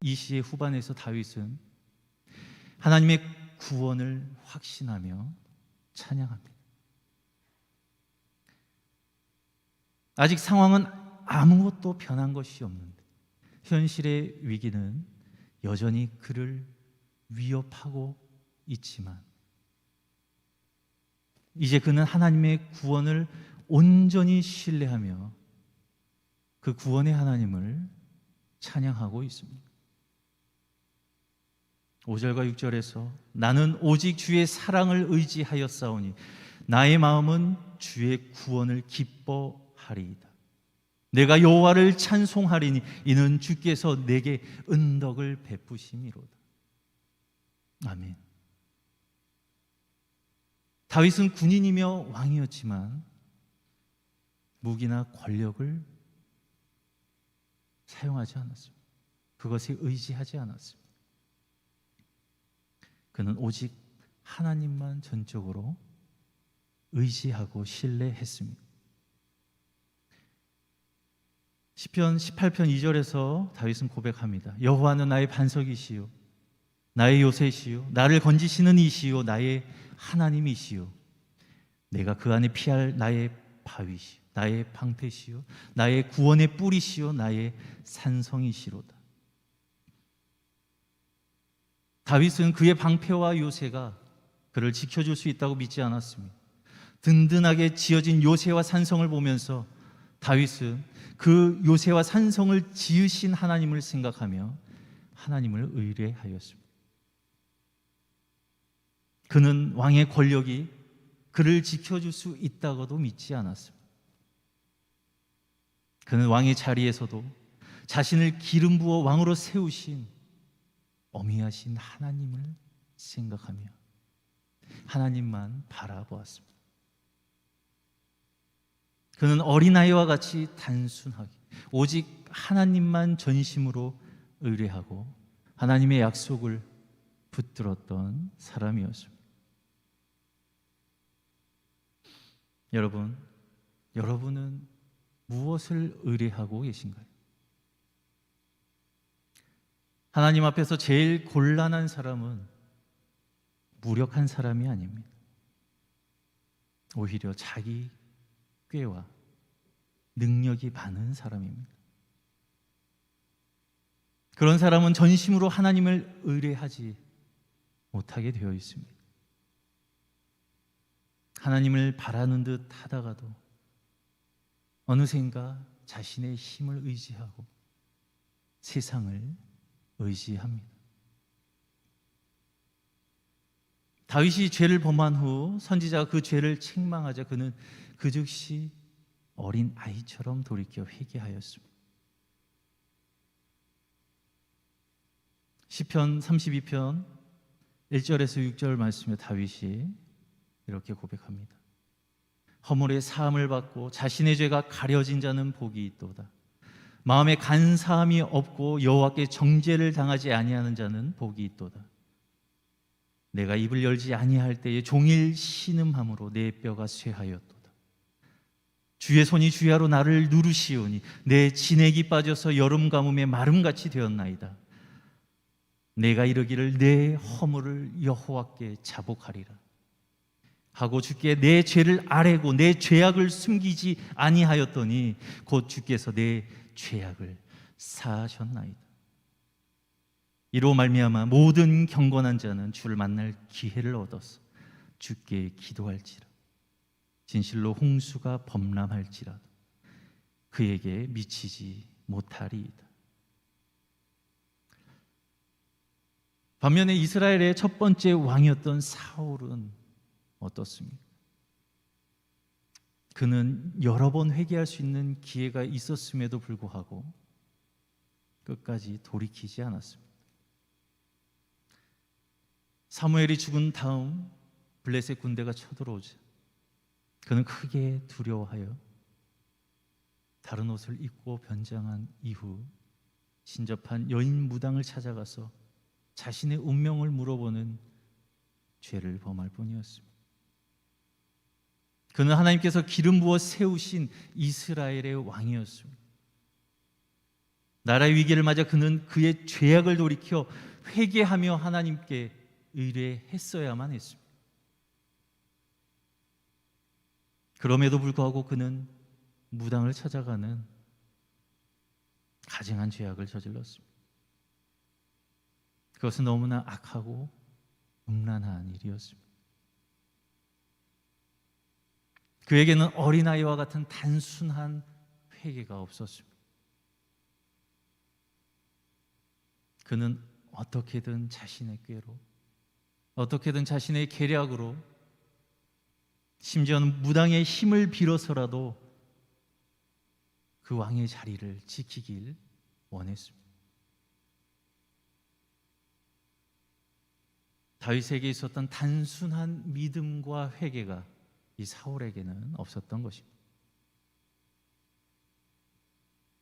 이 시의 후반에서 다윗은 하나님의 구원을 확신하며 찬양합니다. 아직 상황은 아무것도 변한 것이 없는데 현실의 위기는 여전히 그를 위협하고 있지만 이제 그는 하나님의 구원을 온전히 신뢰하며 그 구원의 하나님을 찬양하고 있습니다. 5절과 6절에서 나는 오직 주의 사랑을 의지하였사오니 나의 마음은 주의 구원을 기뻐하리이다. 내가 여호와를 찬송하리니 이는 주께서 내게 은덕을 베푸심이로다. 아멘. 다윗은 군인이며 왕이었지만 무기나 권력을 사용하지 않았습니다. 그것에 의지하지 않았습니다. 그는 오직 하나님만 전적으로 의지하고 신뢰했습니다. 시편 18편 2절에서 다윗은 고백합니다. 여호와는 나의 반석이시요 나의 요새시요 나를 건지시는 이시요 나의 하나님이시요 내가 그 안에 피할 나의 바위시요 나의 방패시요 나의 구원의 뿌리시요 나의 산성이시로다. 다윗은 그의 방패와 요새가 그를 지켜줄 수 있다고 믿지 않았습니다. 든든하게 지어진 요새와 산성을 보면서 다윗은 그 요새와 산성을 지으신 하나님을 생각하며 하나님을 의뢰하였습니다. 그는 왕의 권력이 그를 지켜줄 수 있다고도 믿지 않았습니다. 그는 왕의 자리에서도 자신을 기름 부어 왕으로 세우신 어미하신 하나님을 생각하며 하나님만 바라보았습니다. 그는 어린아이와 같이 단순하게 오직 하나님만 전심으로 의뢰하고 하나님의 약속을 붙들었던 사람이었습니다. 여러분은 무엇을 의뢰하고 계신가요? 하나님 앞에서 제일 곤란한 사람은 무력한 사람이 아닙니다. 오히려 자기 꾀와 능력이 많은 사람입니다. 그런 사람은 전심으로 하나님을 의뢰하지 못하게 되어 있습니다. 하나님을 바라는 듯 하다가도 어느샌가 자신의 힘을 의지하고 세상을 의지합니다. 다윗이 죄를 범한 후 선지자가 그 죄를 책망하자 그는 그 즉시 어린 아이처럼 돌이켜 회개하였습니다. 시편 32편 1절에서 6절 말씀에 다윗이 이렇게 고백합니다. 허물의 사함을 받고 자신의 죄가 가려진 자는 복이 있도다. 마음에 간사함이 없고 여호와께 정죄를 당하지 아니하는 자는 복이 있도다. 내가 입을 열지 아니할 때에 종일 신음함으로 내 뼈가 쇠하였도다. 주의 손이 주야로 나를 누르시오니 내 진액이 빠져서 여름 가뭄에 마름같이 되었나이다. 내가 이르기를 내 허물을 여호와께 자복하리라 하고 주께 내 죄를 아뢰고 내 죄악을 숨기지 아니하였더니 곧 주께서 내 죄악을 사하셨나이다. 이로 말미암아 모든 경건한 자는 주를 만날 기회를 얻어서 주께 기도할지라. 진실로 홍수가 범람할지라도 그에게 미치지 못하리이다. 반면에 이스라엘의 첫 번째 왕이었던 사울은 어떻습니까? 그는 여러 번 회개할 수 있는 기회가 있었음에도 불구하고 끝까지 돌이키지 않았습니다. 사무엘이 죽은 다음 블레셋 군대가 쳐들어오자 그는 크게 두려워하여 다른 옷을 입고 변장한 이후 신접한 여인 무당을 찾아가서 자신의 운명을 물어보는 죄를 범할 뿐이었습니다. 그는 하나님께서 기름 부어 세우신 이스라엘의 왕이었습니다. 나라의 위기를 맞아 그는 그의 죄악을 돌이켜 회개하며 하나님께 의뢰했어야만 했습니다. 그럼에도 불구하고 그는 무당을 찾아가는 가증한 죄악을 저질렀습니다. 그것은 너무나 악하고 음란한 일이었습니다. 그에게는 어린아이와 같은 단순한 회개가 없었습니다. 그는 어떻게든 자신의 꾀로, 어떻게든 자신의 계략으로, 심지어는 무당의 힘을 빌어서라도 그 왕의 자리를 지키길 원했습니다. 다윗에게 있었던 단순한 믿음과 회개가 이 사울에게는 없었던 것입니다.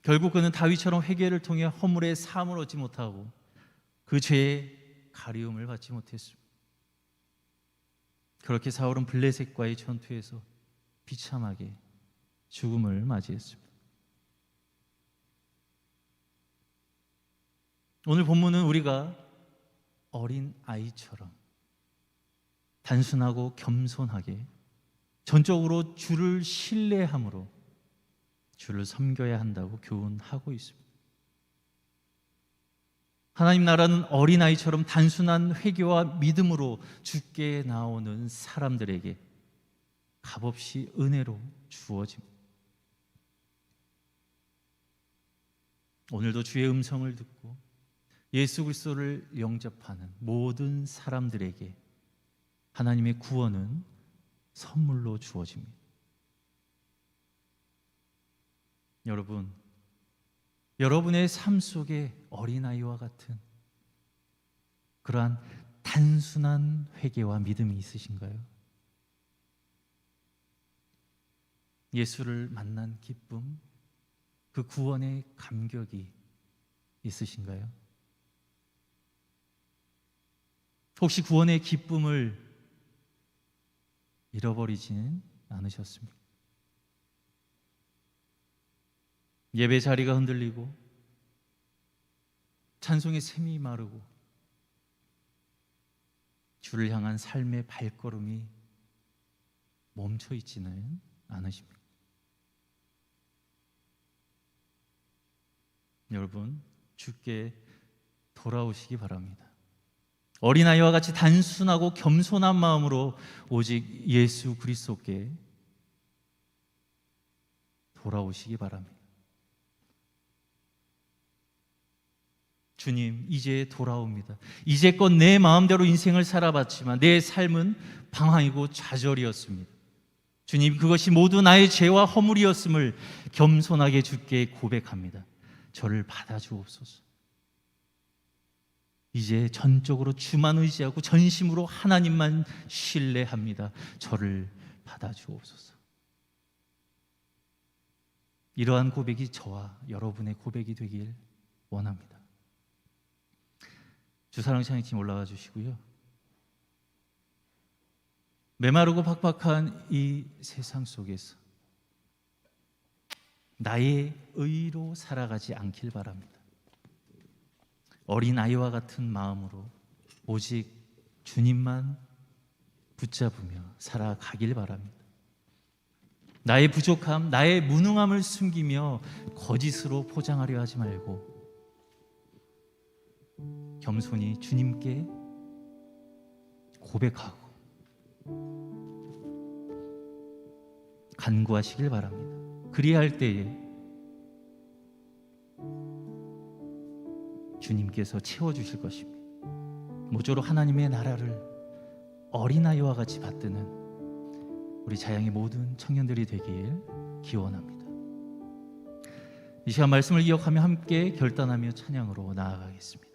결국 그는 다윗처럼 회개를 통해 허물의 사함을 얻지 못하고 그 죄의 가리움을 받지 못했습니다. 그렇게 사울은 블레셋과의 전투에서 비참하게 죽음을 맞이했습니다. 오늘 본문은 우리가 어린 아이처럼 단순하고 겸손하게 전적으로 주를 신뢰함으로 주를 섬겨야 한다고 교훈하고 있습니다. 하나님 나라는 어린아이처럼 단순한 회개와 믿음으로 주께 나오는 사람들에게 값없이 은혜로 주어집니다. 오늘도 주의 음성을 듣고 예수 그리스도를 영접하는 모든 사람들에게 하나님의 구원은 선물로 주어집니다. 여러분, 여러분의 삶 속에 어린아이와 같은 그러한 단순한 회개와 믿음이 있으신가요? 예수를 만난 기쁨, 그 구원의 감격이 있으신가요? 혹시 구원의 기쁨을 잃어버리지는 않으셨습니까? 예배 자리가 흔들리고 찬송의 샘이 마르고 주를 향한 삶의 발걸음이 멈춰 있지는 않으십니까? 여러분, 주께 돌아오시기 바랍니다. 어린아이와 같이 단순하고 겸손한 마음으로 오직 예수 그리스도께 돌아오시기 바랍니다. 주님, 이제 돌아옵니다. 이제껏 내 마음대로 인생을 살아봤지만 내 삶은 방황이고 좌절이었습니다. 주님, 그것이 모두 나의 죄와 허물이었음을 겸손하게 주께 고백합니다. 저를 받아주옵소서. 이제 전적으로 주만 의지하고 전심으로 하나님만 신뢰합니다. 저를 받아주옵소서. 이러한 고백이 저와 여러분의 고백이 되길 원합니다. 주사랑 찬양팀 올라가 주시고요. 메마르고 팍팍한 이 세상 속에서 나의 의로 살아가지 않길 바랍니다. 어린아이와 같은 마음으로 오직 주님만 붙잡으며 살아가길 바랍니다. 나의 부족함, 나의 무능함을 숨기며 거짓으로 포장하려 하지 말고 겸손히 주님께 고백하고 간구하시길 바랍니다. 그리할 때에 주님께서 채워주실 것입니다. 모쪼록 하나님의 나라를 어린아이와 같이 받드는 우리 자양의 모든 청년들이 되길 기원합니다. 이 시간 말씀을 기억하며 함께 결단하며 찬양으로 나아가겠습니다.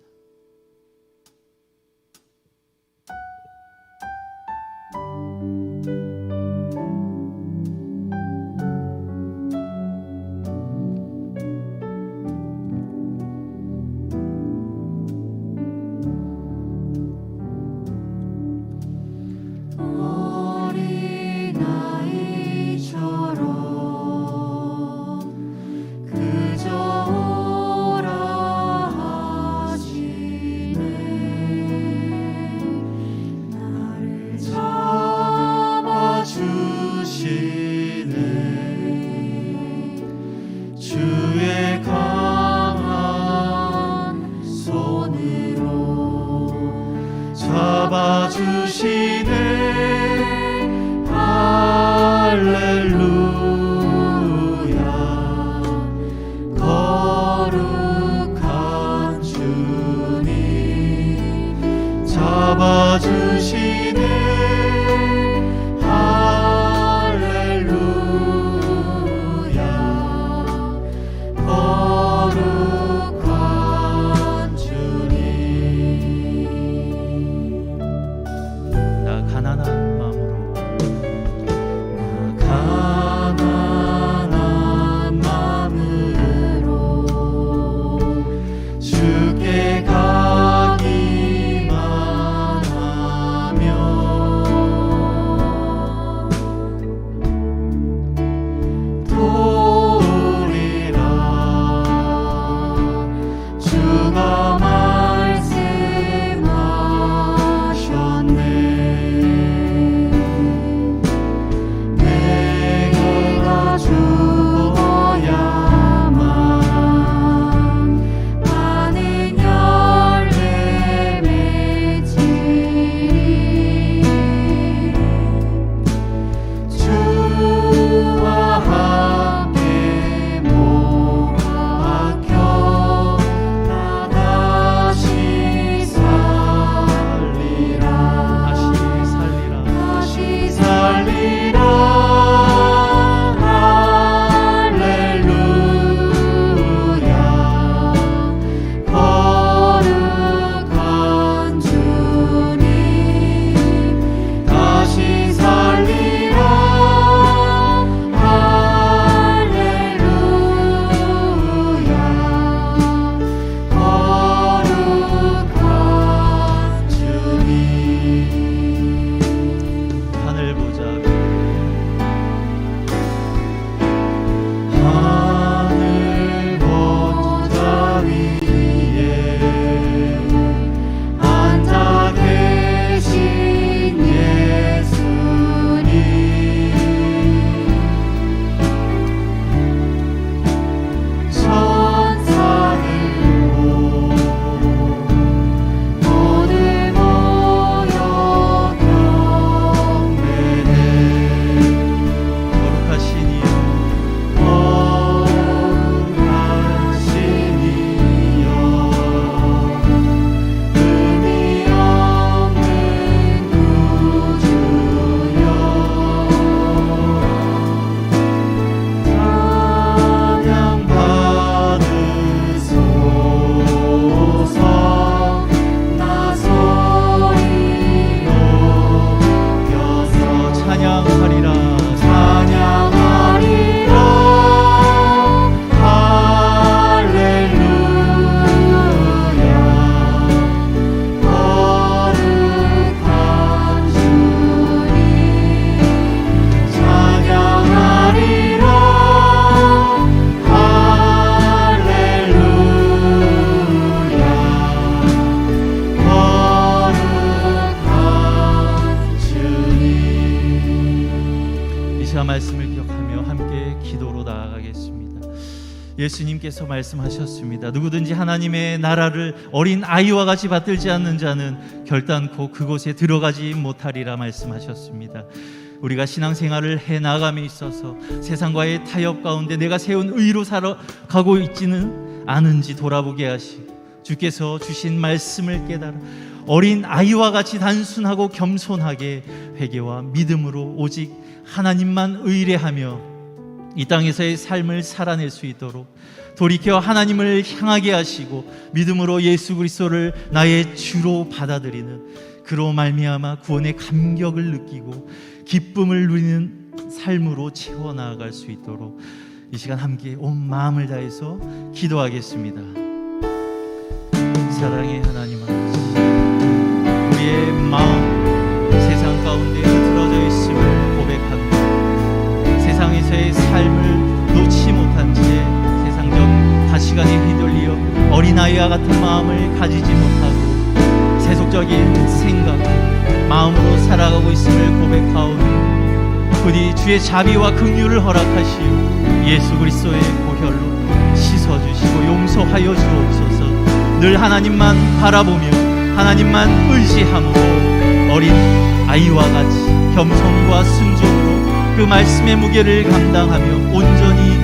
주의 강한 손으로 잡아주시네. 할렐루야. 거룩한 주님 잡아주시네. 말씀을 기억하며 함께 기도로 나아가겠습니다. 예수님께서 말씀하셨습니다. 누구든지 하나님의 나라를 어린 아이와 같이 받들지 않는 자는 결단코 그곳에 들어가지 못하리라 말씀하셨습니다. 우리가 신앙생활을 해나감에 있어서 세상과의 타협 가운데 내가 세운 의로 살아가고 있지는 않은지 돌아보게 하시고 주께서 주신 말씀을 깨달아 어린 아이와 같이 단순하고 겸손하게 회개와 믿음으로 오직 하나님만 의뢰하며 이 땅에서의 삶을 살아낼 수 있도록 돌이켜 하나님을 향하게 하시고 믿음으로 예수 그리스도를 나의 주로 받아들이는 그로 말미암아 구원의 감격을 느끼고 기쁨을 누리는 삶으로 채워 나아갈 수 있도록 이 시간 함께 온 마음을 다해서 기도하겠습니다. 사랑의 하나님 아버지, 우리의 마음 세상 가운데 흐트러져 있음을 고백합니다. 세상에서의 삶을 놓지 못한 채 세상적 가치관에 휘둘려 어린아이와 같은 마음을 가지지 못하고 세속적인 생각, 마음으로 살아가고 있음을 고백하오니 부디 주의 자비와 긍휼을 허락하시오 예수 그리스도의 보혈로 씻어주시고 용서하여 주옵소서. 늘 하나님만 바라보며 하나님만 의지함으로 어린 아이와 같이 겸손과 순종으로 그 말씀의 무게를 감당하며 온전히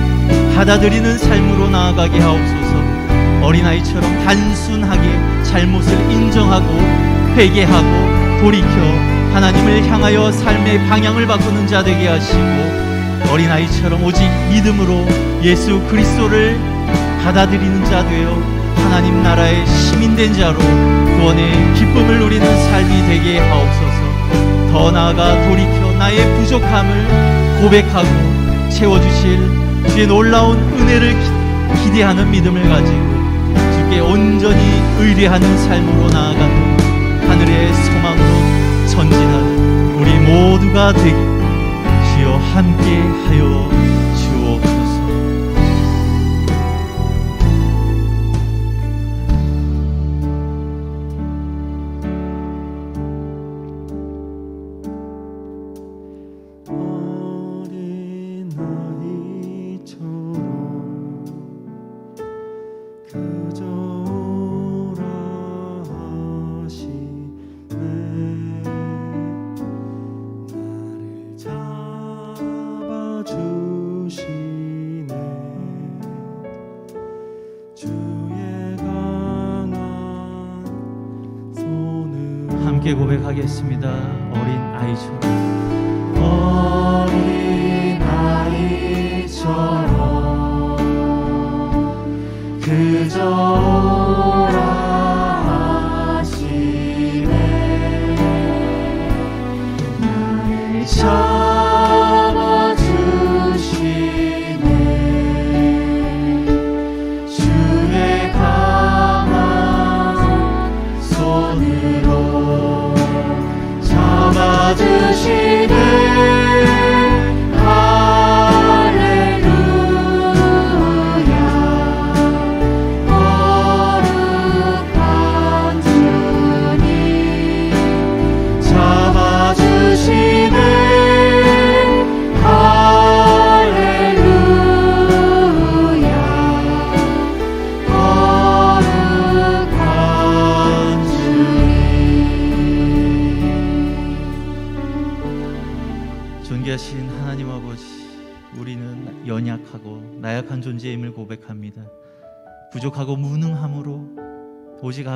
받아들이는 삶으로 나아가게 하옵소서. 어린아이처럼 단순하게 잘못을 인정하고 회개하고 돌이켜 하나님을 향하여 삶의 방향을 바꾸는 자 되게 하시고 어린아이처럼 오직 믿음으로 예수 그리스도를 받아들이는 자 되어 하나님 나라의 시민된 자로 구원의 기쁨을 누리는 삶이 되게 하옵소서. 더 나아가 돌이켜 나의 부족함을 고백하고 채워주실 주의 놀라운 은혜를 기대하는 믿음을 가지고 주께 온전히 의뢰하는 삶으로 나아가는 하늘의 소망으로 전진하는 우리 모두가 되기 주여 함께하여 주옵소서. 함께 고백하겠습니다. 어린 아이처럼 어린 아이처럼 그저 오라 하시네 나를 잡아주시네 주의 강한 손으로 잡아주시네 존귀하신 하나님 아버지, 우리는 연약하고 나약한 존재임을 고백합니다. 부족하고 무능함으로 오직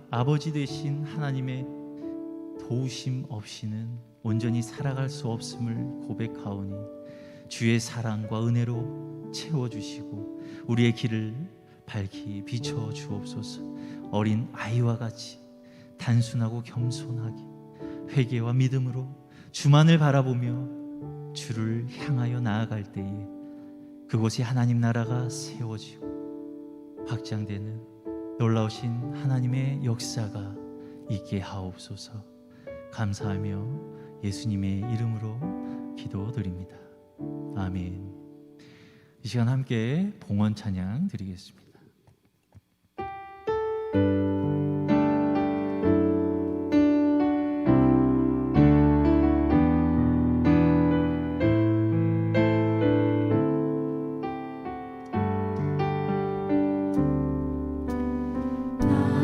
아버지 되신 하나님의 도우심 없이는 온전히 살아갈 수 없음을 고백하오니 주의 사랑과 은혜로 채워주시고 우리의 길을 밝히 비춰 주옵소서. 어린 아이와 같이 단순하고 겸손하게 회개와 믿음으로 주만을 바라보며 주를 향하여 나아갈 때에 그곳에 하나님 나라가 세워지고 확장되는 놀라우신 하나님의 역사가 있게 하옵소서. 감사하며 예수님의 이름으로 기도드립니다. 아멘. 이 시간 함께 봉헌 찬양 드리겠습니다.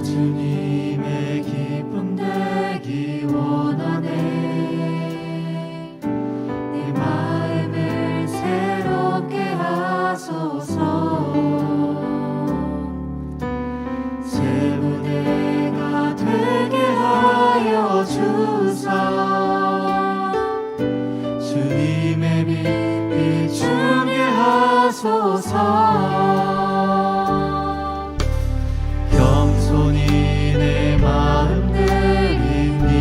주님의 기쁨 되기 원하네 내 마음을 새롭게 하소서 주님의 빛 비추게 하소서. 겸손히 내 마음 드립니다.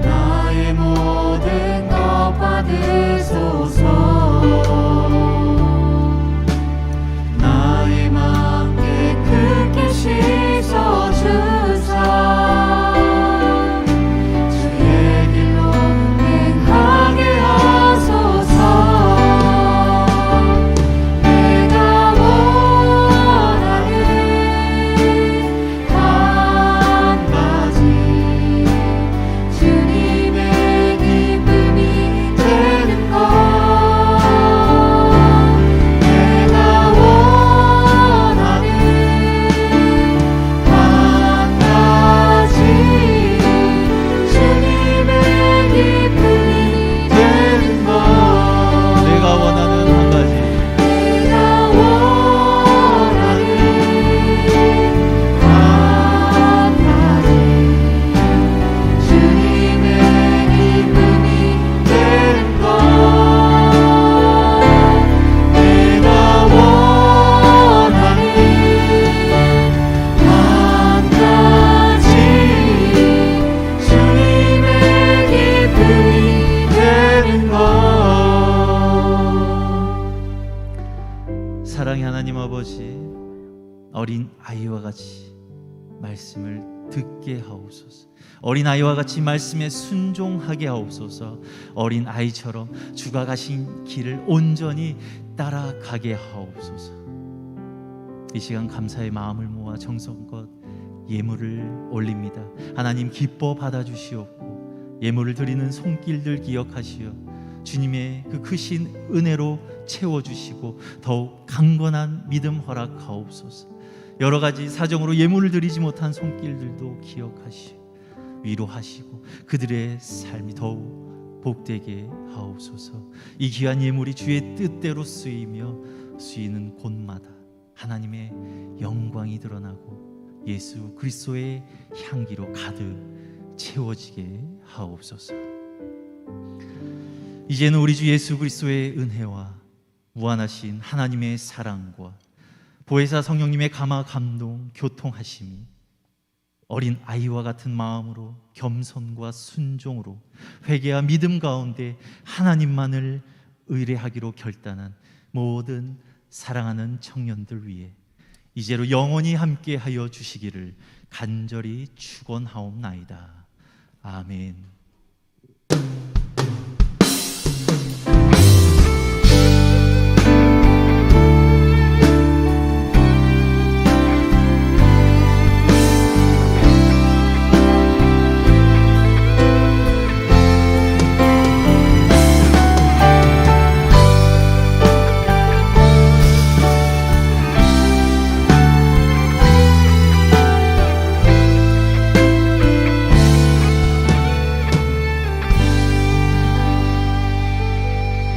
나의 모든 것 받으소서. 나의 마음 깨끗게 씻어주사. 주의 길로 행하게 하소서. 내가 원하는 한 가지 주님의 기쁨이 되는 것. 내가 원하는 한 가지 주님의 기쁨이 되는 것. 내가 원하는 한 가지 내가 원하는 한 가지 주님의 기쁨이 되는 것. 내가 원하는 한 가지 주님의 기쁨이 되는 것. 사랑의 하나님 아버지, 어린 아이와 같이 말씀을 듣게 하옵소서. 어린 아이와 같이 말씀에 순종하게 하옵소서. 어린 아이처럼 주가 가신 길을 온전히 따라가게 하옵소서. 이 시간 감사의 마음을 모아 정성껏 예물을 올립니다. 하나님 기뻐 받아주시옵고 예물을 드리는 손길들 기억하시어 주님의 그 크신 은혜로 채워주시고 더욱 강건한 믿음 허락하옵소서. 여러 가지 사정으로 예물을 드리지 못한 손길들도 기억하시어 위로하시고 그들의 삶이 더욱 복되게 하옵소서. 이 귀한 예물이 주의 뜻대로 쓰이는 곳마다 하나님의 영광이 드러나고 예수 그리스도의 향기로 가득 채워지게 하옵소서. 이제는 우리 주 예수 그리스도의 은혜와 무한하신 하나님의 사랑과 보혜사 성령님의 감화 감동 교통하심이 어린 아이와 같은 마음으로 겸손과 순종으로 회개와 믿음 가운데 하나님만을 의뢰하기로 결단한 모든 사랑하는 청년들 위해 이제로 영원히 함께하여 주시기를 간절히 축원하옵나이다. 아멘.